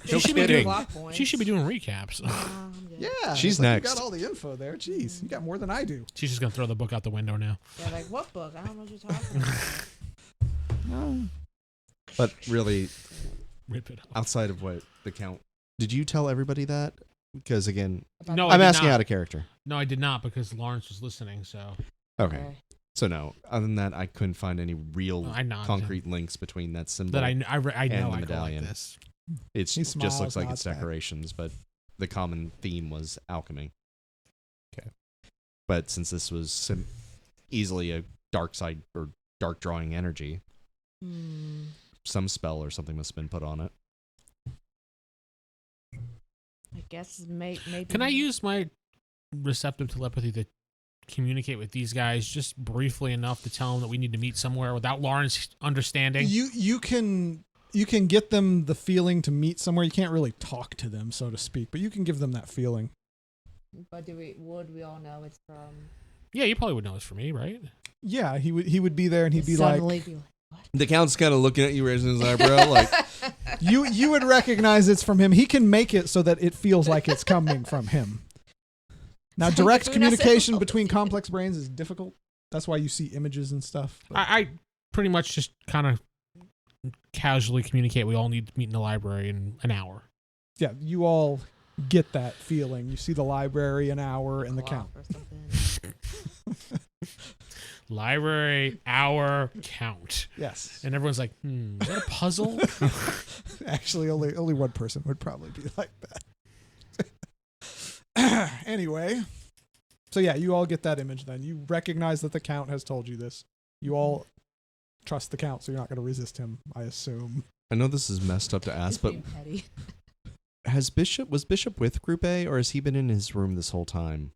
She should be kidding. doing, Block points. she should be doing recaps. I'm good. Yeah. She's it's like next. You got all the info there. Jeez, you got more than I do. She's just gonna throw the book out the window now. Yeah, like what book? I don't know what you're talking about. But really, Rip it up. outside of what the count, did you tell everybody that? Because again, No, I I'm did asking not. out of character. No, I did not because Lawrence was listening. So Okay. So no, other than that, I couldn't find any real I nodded. concrete links between that symbol. that I know and I the go like medallion. this. It's He just smiles, looks like nods it's back. decorations, but the common theme was alchemy. Okay. But since this was easily a dark side or dark drawing energy, Hmm. some spell or something must have been put on it. I guess maybe. Can I use my receptive telepathy to communicate with these guys just briefly enough to tell them that we need to meet somewhere without Lawrence understanding? You can get them the feeling to meet somewhere. You can't really talk to them, so to speak, but you can give them that feeling. But would we all know it's from? Yeah, you probably would know it's for me, right? Yeah, he would be there and he'd be Suddenly like, be like, The count's kind of looking at you, raising his eyebrow, like, you would recognize it's from him. He can make it so that it feels like it's coming from him. Now, It's like direct food communication necessary. between complex brains is difficult. That's why you see images and stuff. but- I pretty much just kind of casually communicate. We all need to meet in the library in an hour. yeah, you all get that feeling. You see the library, an hour, and the count. clock or something. Library, hour, count. Yes. And everyone's like, is that a puzzle? Actually, only one person would probably be like that. Anyway, so yeah, you all get that image then. You recognize that the Count has told you this. You all trust the Count, so you're not going to resist him, I assume. I know this is messed up to ask, Just but being petty. was Bishop with Group A, or has he been in his room this whole time?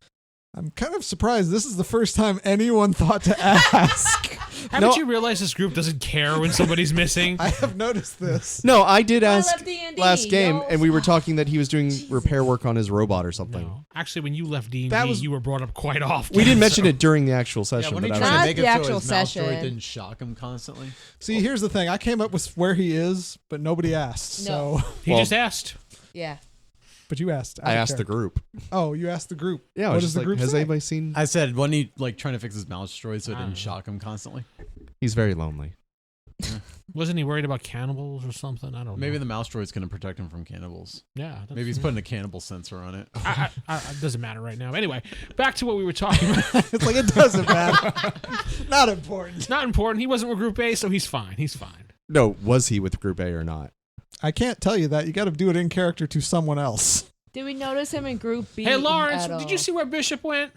I'm kind of surprised. This is the first time anyone thought to ask. Haven't you realized this group doesn't care when somebody's missing? I have noticed this. No, I did I ask love D&D, last game, yo. and we were talking that he was doing repair work on his robot or something. No. Actually, when you left D&D, That was- you were brought up quite often. We didn't mention it during the actual Yeah, session, when he but I tried was Not to like, make the it so actual his mouse session. droid didn't shock him constantly. See, here's the thing. I came up with where he is, but nobody asked. No. So, He Well- just asked. Yeah. but you asked. I don't asked the care. group. Oh, you asked the group. Yeah, I What was does just the like, group has say? anybody seen? I said, wasn't he like trying to fix his mouse droid so it I don't didn't know. shock him constantly? He's very lonely. Wasn't he worried about cannibals or something? I don't know. Maybe the mouse droid's going to protect him from cannibals. Yeah. that's- Maybe he's putting a cannibal sensor on it. It doesn't matter right now. Anyway, back to what we were talking about. It's like, it doesn't matter. Not important. Not important. He wasn't with Group A, so he's fine. He's fine. No, was he with Group A or not? I can't tell you that. You got to do it in character to someone else. Did we notice him in Group B? Hey, Lawrence, at all? did you see where Bishop went?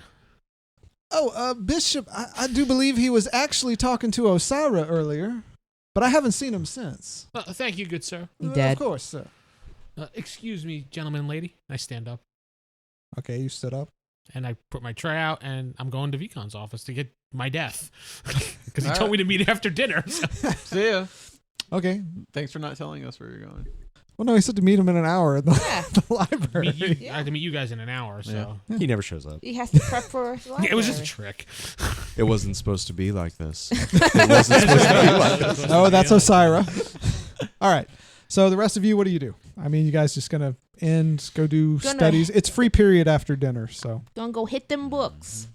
Oh, Bishop, I do believe he was actually talking to Osira earlier, but I haven't seen him since. Thank you, good sir. Dead. Of course, sir. Excuse me, gentleman and lady. I stand up Okay, you stood up. and I put my tray out, and I'm going to Vee-con's office to get my death because he All told right. me to meet after dinner. So. See ya. Okay. Thanks for not telling us where you're going. Well, no, he said to meet him in an hour at the, Yeah. the library. I had to meet you guys in an hour, so Yeah. He never shows up. He has to prep for the Yeah, it was just a library. trick. It wasn't supposed to be like this. It wasn't supposed to be like this. Oh, that's Osira. All right. So the rest of you, what do you do? I mean, you guys just gonna go do Gonna- studies. It's free period after dinner, so Gonna go hit them books.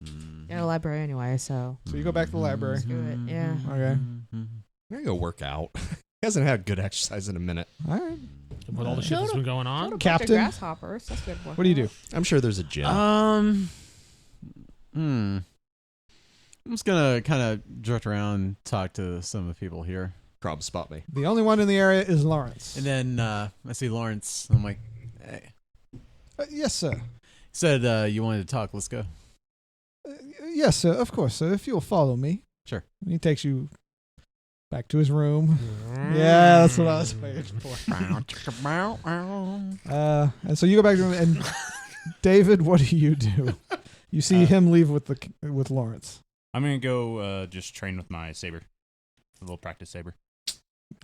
In a library anyway, so you go back to the library. screw it. Yeah. Okay. I'm gonna go work out. He hasn't had good exercise in a minute. All right. With all the shit that's been going Killed a on. bunch of Captain? grasshoppers. That's good work. What do you do? I'm sure there's a gym. I'm just gonna kind of drift around, talk to some of the people here, Crop spot me. The only one in the area is Lawrence. and then I see Lawrence. I'm like, hey, Yes, sir. he said you wanted to talk. Let's go. Yes, sir. Of course, sir. If you'll follow me. Sure. He takes you back to his room. Yeah, that's what I was waiting for. And so you go back to him, and David, what do you do? You see him leave with Lawrence. I'm gonna go just train with my saber, a little practice saber.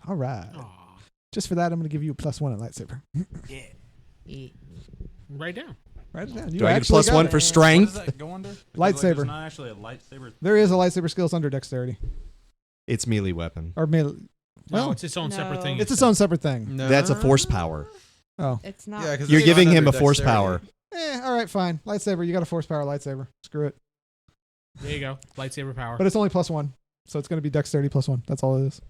All right. Aw. Just for that, I'm going to give you a +1 at lightsaber. Yeah. Right down. Write it down. You Do I get a actually got +1 it. for What does strength? that go under? Lightsaber. There's not actually a lightsaber. There is a lightsaber skills under dexterity. It's melee weapon. Or melee. No, Well, it's its own separate No. thing. it's its own separate thing. No. That's a force power. Oh. It's not. Yeah, 'cause You're it's giving not him a under force dexterity. power. All right, fine. Lightsaber. You got a force power lightsaber. Screw it. There you go. Lightsaber power. But it's only +1. So it's going to be dexterity +1. That's all it is.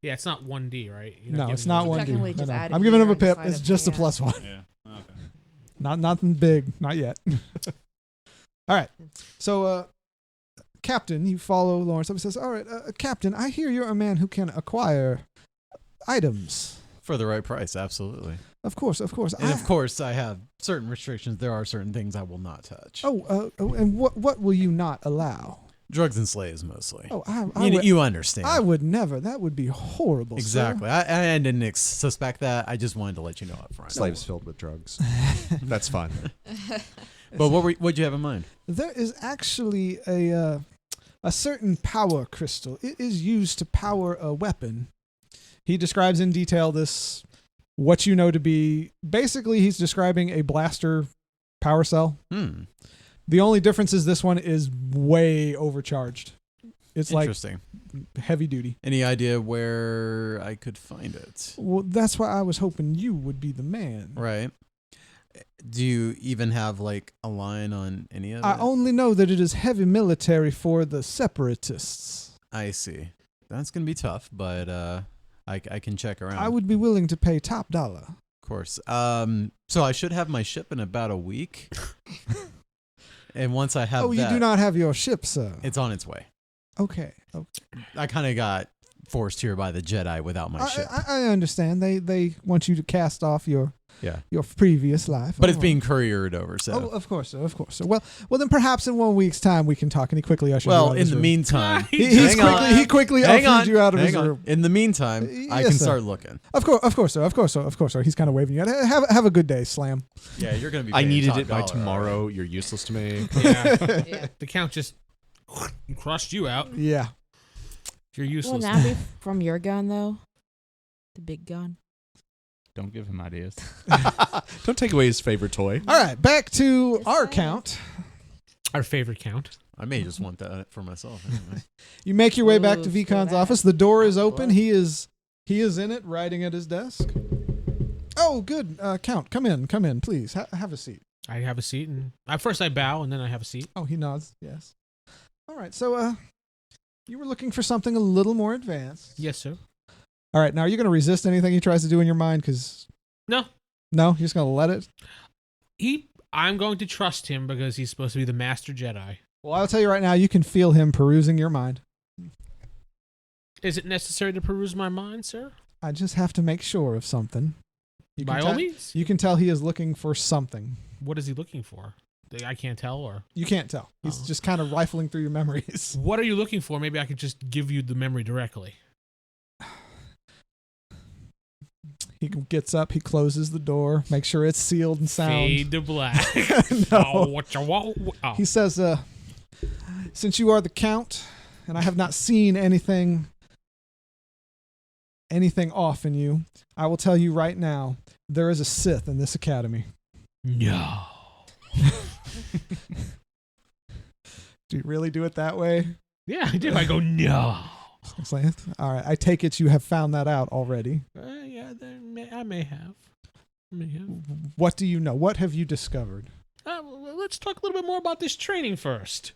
Yeah, it's not 1D, right? You're No, giving it's not them- 1D. Technically just No. add I'm giving him a here pip. inside It's of just a hand. +1. Yeah. Okay. Nothing big. Not yet. All right. So, Captain, you follow Lawrence up and says, all right, Captain, I hear you're a man who can acquire items. For the right price, absolutely. Of course. And of course, I have certain restrictions. There are certain things I will not touch. And what will you not allow? Drugs and slaves, mostly. Oh, I You understand. I would never. That would be horrible. sir. Exactly. I didn't suspect that. I just wanted to let you know up front. Slaves filled with drugs. That's fine. But what'd you have in mind? There is actually a certain power crystal. It is used to power a weapon. He describes in detail what you know to be. Basically, he's describing a blaster power cell. The only difference is this one is way overcharged. It's like Interesting. heavy duty. Any idea where I could find it? Well, that's why I was hoping you would be the man. Right. Do you even have like a line on any of it? I only know that it is heavy military for the separatists. I see. That's gonna be tough, but I can check around. I would be willing to pay top dollar. of course. So I should have my ship in about a week. And once I have You that, do not have your ship, sir. it's on its way. Okay. I kind of got forced here by the Jedi without my ship. I understand. They want you to cast off your Yeah. your previous life. But it's Oh. being couriered over, so. Oh, of course, of course. Well, then perhaps in 1 week's time we can talk. And he quickly ushers you Well, out of in his the room. meantime, He quickly hang ushered on, you out of his hang on. room. In the meantime, I Yes, can sir. start looking. Of course, sir. He's kind of waving you out. Have a good day, Slam. Yeah, you're gonna be. I paying needed top it by dollar, tomorrow. alright? You're useless to me. Yeah. Yeah. The count just crushed you out. Yeah. You're Will useless. that be from your gun though? The big gun. Don't give him ideas. Don't take away his favorite toy. All right, back to Just our saying. count. Our favorite count. I may just want that for myself. Anyway. You make your way back to Ooh, Vee-con's screw that. office. The door is Out the open. door. He is in it, writing at his desk. Oh, good. Count, come in, please. Have a seat. I have a seat, and first I bow, and then I have a seat. Oh, he nods. Yes. All right. So, you were looking for something a little more advanced. Yes, sir. All right. Now, are you going to resist anything he tries to do in your mind? Because No. no, you're just going to let it. I'm going to trust him because he's supposed to be the master Jedi. Well, I'll tell you right now. You can feel him perusing your mind. Is it necessary to peruse my mind, sir? I just have to make sure of something. By all means. You can tell he is looking for something. What is he looking for? I can't tell, or You can't tell. He's Oh. just kind of rifling through your memories. what are you looking for? Maybe I could just give you the memory directly. He gets up, he closes the door, makes sure it's sealed and sound. Fade to black. No. Oh, what you want? Oh. He says, since you are the Count, and I have not seen anything off in you, I will tell you right now, there is a Sith in this academy. No. Do you really do it that way? Yeah, I do. I go, no. It's like, all right, I take it you have found that out already. Yeah, I may have. What do you know? What have you discovered? Let's talk a little bit more about this training first.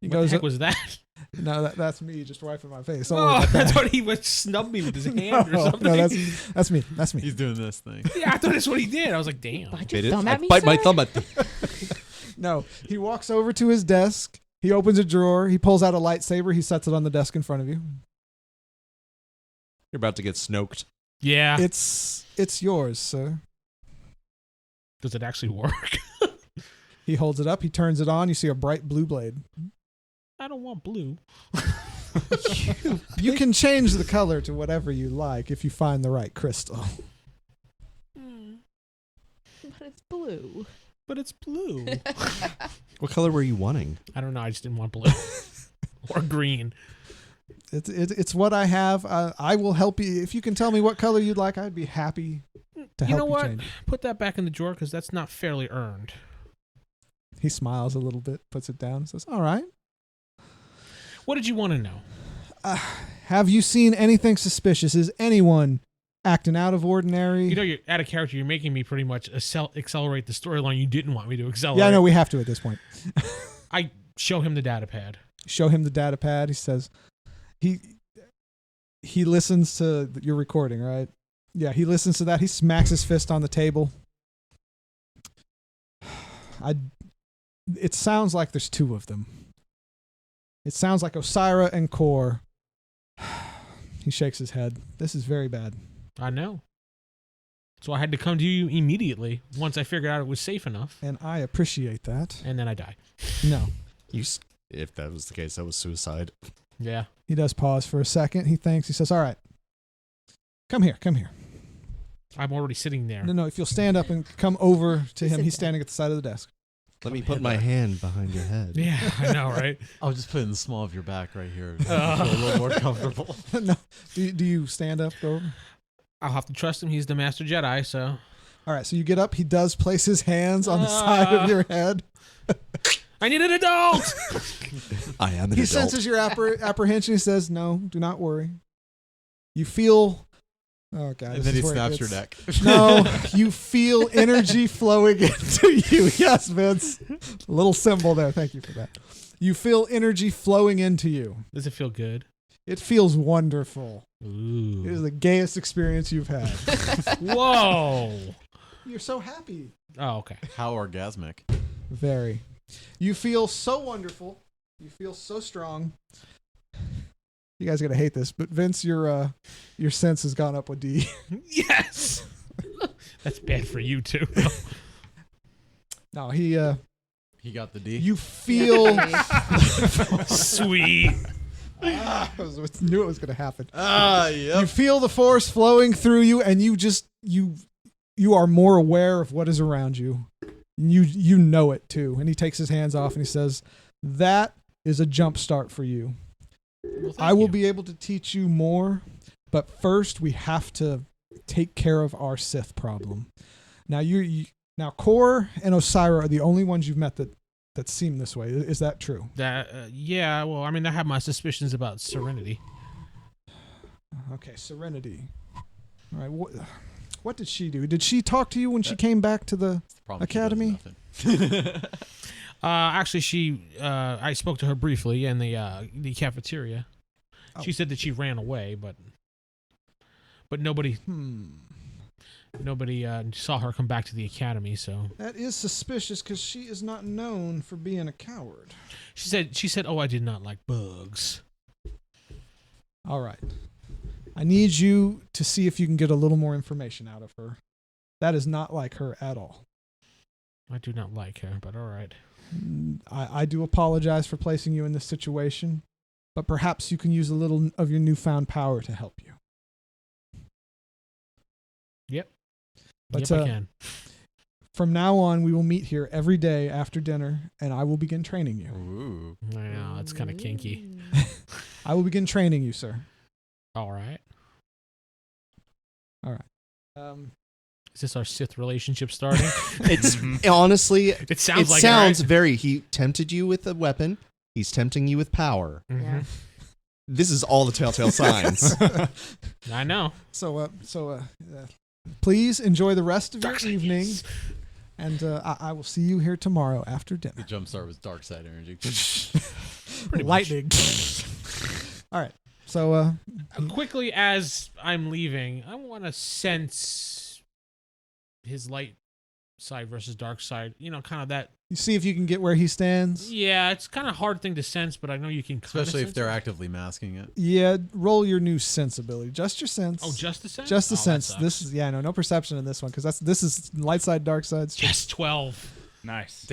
He What goes, the heck was that? no, that's me just wiping my face. Don't Oh, worry about I that. thought he would snub me with his hand or something. No, that's me. That's me. He's doing this thing. Yeah, I thought that's what he did. I was like, damn. Bite It your is. thumb I at me, bite my sir? thumb at them. No, he walks over to his desk. He opens a drawer. He pulls out a lightsaber. He sets it on the desk in front of you. You're about to get snoked. Yeah. It's yours, sir. Does it actually work? He holds it up. He turns it on. You see a bright blue blade. I don't want blue. You can change the color to whatever you like if you find the right crystal. But it's blue. But it's blue. What color were you wanting? I don't know. I just didn't want blue or green. It's what I have. I will help you. If you can tell me what color you'd like, I'd be happy to You help know you what? change. Put that back in the drawer because that's not fairly earned. He smiles a little bit, puts it down, and says, all right. What did you want to know? Have you seen anything suspicious? Is anyone acting out of ordinary? You know, you're out of character. You're making me pretty much accelerate the storyline you didn't want me to accelerate. Yeah, I know we have to at this point. I show him the data pad. Show him the data pad. He says, he listens to your recording, right? Yeah, he listens to that. He smacks his fist on the table. It sounds like there's two of them. It sounds like Osira and Kor. He shakes his head. This is very bad. I know. So I had to come to you immediately once I figured out it was safe enough. And I appreciate that. And then I die. No. If that was the case, that was suicide. Yeah. He does pause for a second. He thinks. He says, all right. Come here. I'm already sitting there. No, if you'll stand up and come over to him. Sit He's down. standing at the side of the desk. Let me put my hand behind your head. Yeah, I know, right? I'll just put it in the small of your back right here. So I feel a little more comfortable. No. Do you stand up, go over? I'll have to trust him. He's the master Jedi, so. All right, so you get up. He does place his hands on the side of your head. I need an adult! I am an He adult. senses your apprehension. He says, no, do not worry. You feel... Oh, God. And this then is he where it snaps your gets- neck. No, you feel energy flowing into you. Yes, Vince. A little symbol there. Thank you for that. You feel energy flowing into you. Does it feel good? It feels wonderful. Ooh. It is the gayest experience you've had. Whoa. You're so happy. Oh, okay. How orgasmic. Very. You feel so wonderful. You feel so strong. You guys are gonna hate this, but Vince, your sense has gone up with D. Yes. That's bad for you too. No, He got the D. you feel. Sweet. I knew it was going to happen. Yep. You feel the force flowing through you, and you are more aware of what is around you. You know it too. And he takes his hands off and he says, "That is a jump start for you. Well, I will be able to teach you more, but first we have to take care of our Sith problem." Now now Kor and Osira are the only ones you've met that seem this way. Is that true? Yeah. Well, I mean, I have my suspicions about Serenity. Okay, Serenity. All right. What did she do? Did she talk to you when she came back to the academy? Actually, I spoke to her briefly in the cafeteria. Oh. She said that she ran away, but nobody saw her come back to the academy. So That is suspicious because she is not known for being a coward. she said, "Oh, I did not like bugs." All right. I need you to see if you can get a little more information out of her. That is not like her at all. I do not like her, but all right. I do apologize for placing you in this situation, but perhaps you can use a little of your newfound power to help you. Yep. But, Yep, I can. From now on, we will meet here every day after dinner, and I will begin training you. Ooh. I know, that's kind of kinky. I will begin training you, sir. All right. Is this our Sith relationship starting? It's honestly, It sounds it like sounds it, right? very. He tempted you with a weapon. He's tempting you with power. Mhm. This is all the telltale signs. I know. So, please enjoy the rest of your evening, and I will see you here tomorrow after The dinner. jumpstart was dark side energy. Lightning. All right. So, Quickly as I'm leaving, I want to sense his light side versus dark side. You know, kind of that. you see if you can get where he stands. Yeah, it's kind of hard thing to sense, but I know you can. Especially if sense they're it. actively masking it. Yeah, roll your new sense ability. Just your sense. Oh, just the sense. Just the Oh, that sense. sucks. This is no perception in this one because this is light side, dark side. yes, 12. Nice.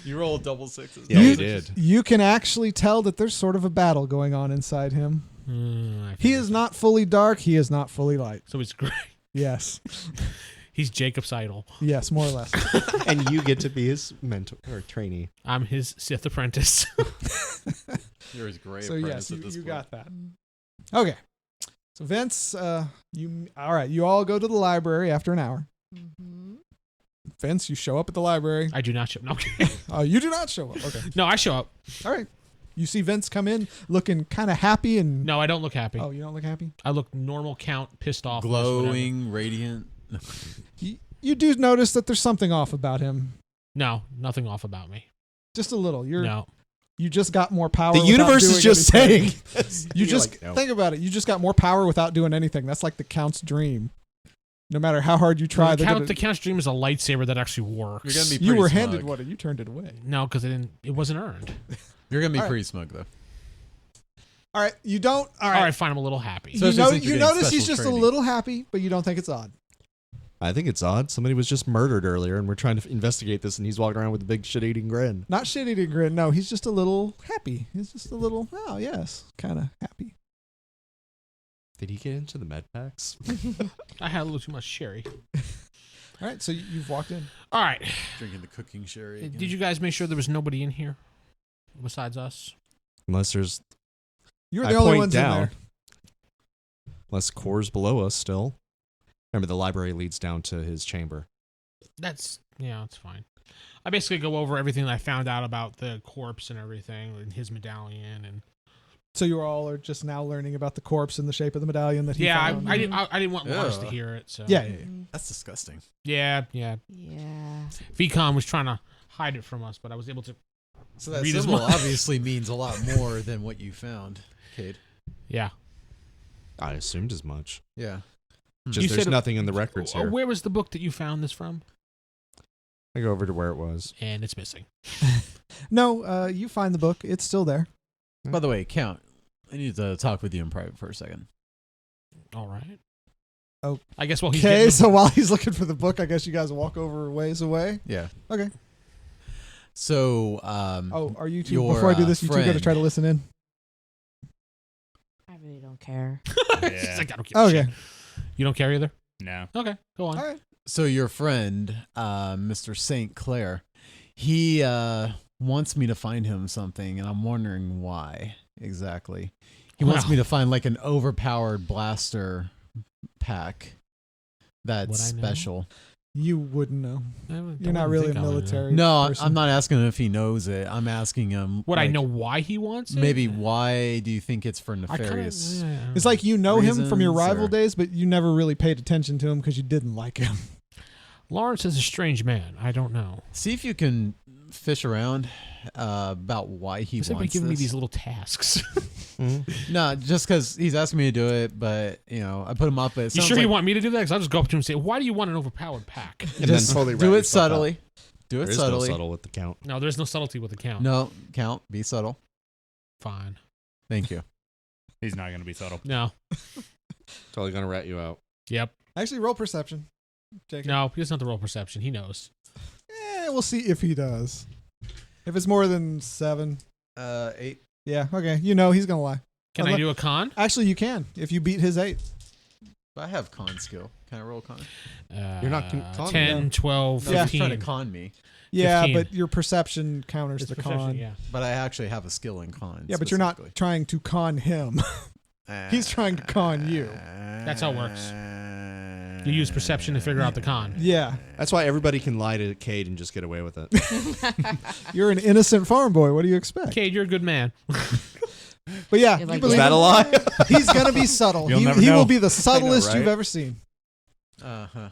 You roll double sixes. Yeah, he did. You can actually tell that there's sort of a battle going on inside him. I He figured is so. not fully dark. He is not fully light. So it's great. Yes. He's Jacob's idol. Yes, more or less. And you get to be his mentor or trainee. I'm his Sith apprentice. You're his gray So apprentice yes, at this you point. got that. Okay. So Vince, you all right? You all go to the library after an hour. Mm-hmm. Vince, you show up at the library. I do not show. No, You do not show up. Okay. no, I show up. All right. You see Vince come in looking kind of happy and. No, I don't look happy. Oh, you don't look happy? I look normal, count, pissed off, whatever. Glowing, radiant. You do notice that there's something off about him. No, nothing off about me. Just a little. No. You just got more power. The without universe is doing just anything. saying. You You're just like, no. think about it. You just got more power without doing anything. That's like the Count's dream. No matter how hard you try, The Count's dream is a lightsaber that actually works. You're gonna be you pretty were smug. handed one and you turned it away. No, because it wasn't earned. You're gonna be All right. pretty smug though. All right, you don't. All right, fine. I'm a little happy. You, Especially since you you're getting notice he's special just training. a little happy, but you don't think it's odd. I think it's odd. Somebody was just murdered earlier, and we're trying to investigate this, and he's walking around with a big shit-eating grin. Not shit-eating grin. No, he's just a little happy. He's just a little, oh yes, kind of happy. Did he get into the med packs? I had a little too much sherry. All right, so you've walked in. All right. Drinking the cooking sherry. again. Did you guys make sure there was nobody in here besides us? Unless there's, You're I the only point ones in down. there. unless Core's below us still. Remember, the library leads down to his chamber. That's fine. I basically go over everything that I found out about the corpse and everything, and his medallion, and So you all are just now learning about the corpse and the shape of the medallion that he found. I didn't want Lars to Ugh. hear it. So Yeah. That's disgusting. yeah. Yeah. Vee-con was trying to hide it from us, but I was able to. So that Read his symbol mind. obviously means a lot more than what you found, Cade. Yeah. I assumed as much. Yeah. Just You there's said- nothing in the records here. Where was the book that you found this from? I go over to where it was. And it's missing. No, you find the book. It's still there. By the way, Count, I need to talk with you in private for a second. All right. I guess while he's Okay, getting so while he's looking for the book, I guess you guys walk over ways away. Yeah. Okay. So, Oh, are you two? your, Before I do this, you two got to friend- try to listen in. I really don't care. She's like, I don't give a shit. Okay. You don't care either? No. Okay, go on. All right. So your friend, Mr. St. Clair, he wants me to find him something, and I'm wondering why exactly. He wants Wow. me to find like an overpowered blaster pack that's Would I know? special. You wouldn't know. I don't You're not really a think I would know. military. No, person. I'm not asking him if he knows it. I'm asking him. Would I like, know why he wants it? Maybe why do you think it's for I kinda- nefarious? yeah. It's like you know him from your reasons, rival or- days, but you never really paid attention to him because you didn't like him. Lawrence is a strange man. I don't know. See if you can fish around about why he Why's everybody wants giving me this. these little tasks? No, just because he's asking me to do it, but I put him up. It You sounds sure like, you want me to do that? Because I'll just go up to him and say, "Why do you want an overpowered pack?" And then just totally do rat it yourself out. subtly. Do it There is no subtly. subtle with the count. No, there's no subtlety with the count. No, count. Be subtle. Fine. Thank you. He's not going to be subtle. No. Totally gonna rat you out. Yep. Actually, roll perception. Jacob. No, he doesn't have to roll perception. He knows. We'll see if he does. If it's more than 7, 8. yeah, okay. You know he's gonna lie. Can I do a con? Actually, you can if you beat his 8. But I have con skill. Can I roll con? You're not conning 10, them. 12, No, 15. he's trying to con me, Yeah, 15. but your perception counters It's the perception, con. yeah. but I actually have a skill in con. Yeah, but you're not trying to con him. He's trying to con you. That's how it works. You use perception to figure out the con. Yeah, That's why everybody can lie to Cade and just get away with it. you're an innocent farm boy. What do you expect? Cade, you're a good man. But yeah, You're you like, believe Is that him? a lie? He's gonna be subtle. You'll He never will know. be the subtlest right? you've ever seen. Uh-huh.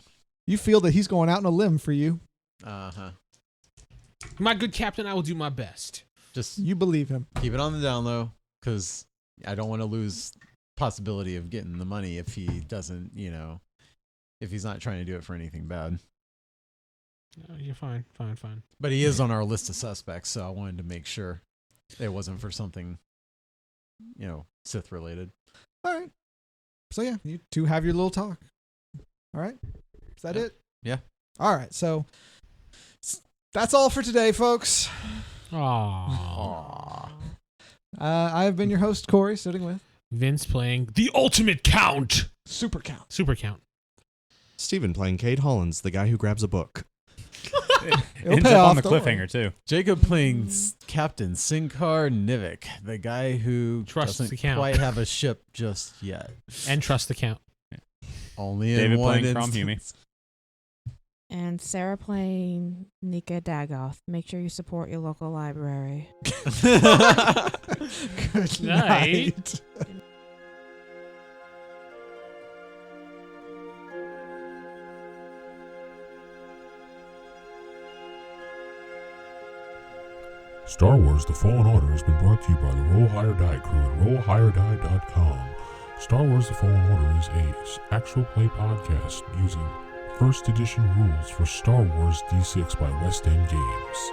You feel that he's going out on a limb for you. Uh-huh. My good captain, I will do my best. Just You believe him. keep it on the down low, because I don't want to lose possibility of getting the money if he doesn't, if he's not trying to do it for anything bad. You're fine. But he is on our list of suspects, so I wanted to make sure it wasn't for something, Sith related. All right. So yeah, you two have your little talk. All right. Is that it? Yeah. All right. So that's all for today, folks. Aww. I have been your host, Corey, sitting with Vince playing the ultimate count. Super Count. Super count. Steven playing Cade Hollins, the guy who grabs a book. It'll Ends pay up off, on the don't worry. cliffhanger, too. Jacob playing Captain Sincar Nivik, the guy who Trusts doesn't the count. quite have a ship just yet. And trust the count. Only in David one playing Krum, instance. And Sarah playing Nika Daggoth. Make sure you support your local library. Good Night. night. Star Wars The Fallen Order has been brought to you by the Roll Higher Die crew at RollHigherDie.com. Star Wars The Fallen Order is a actual play podcast using first edition rules for Star Wars D6 by West End Games.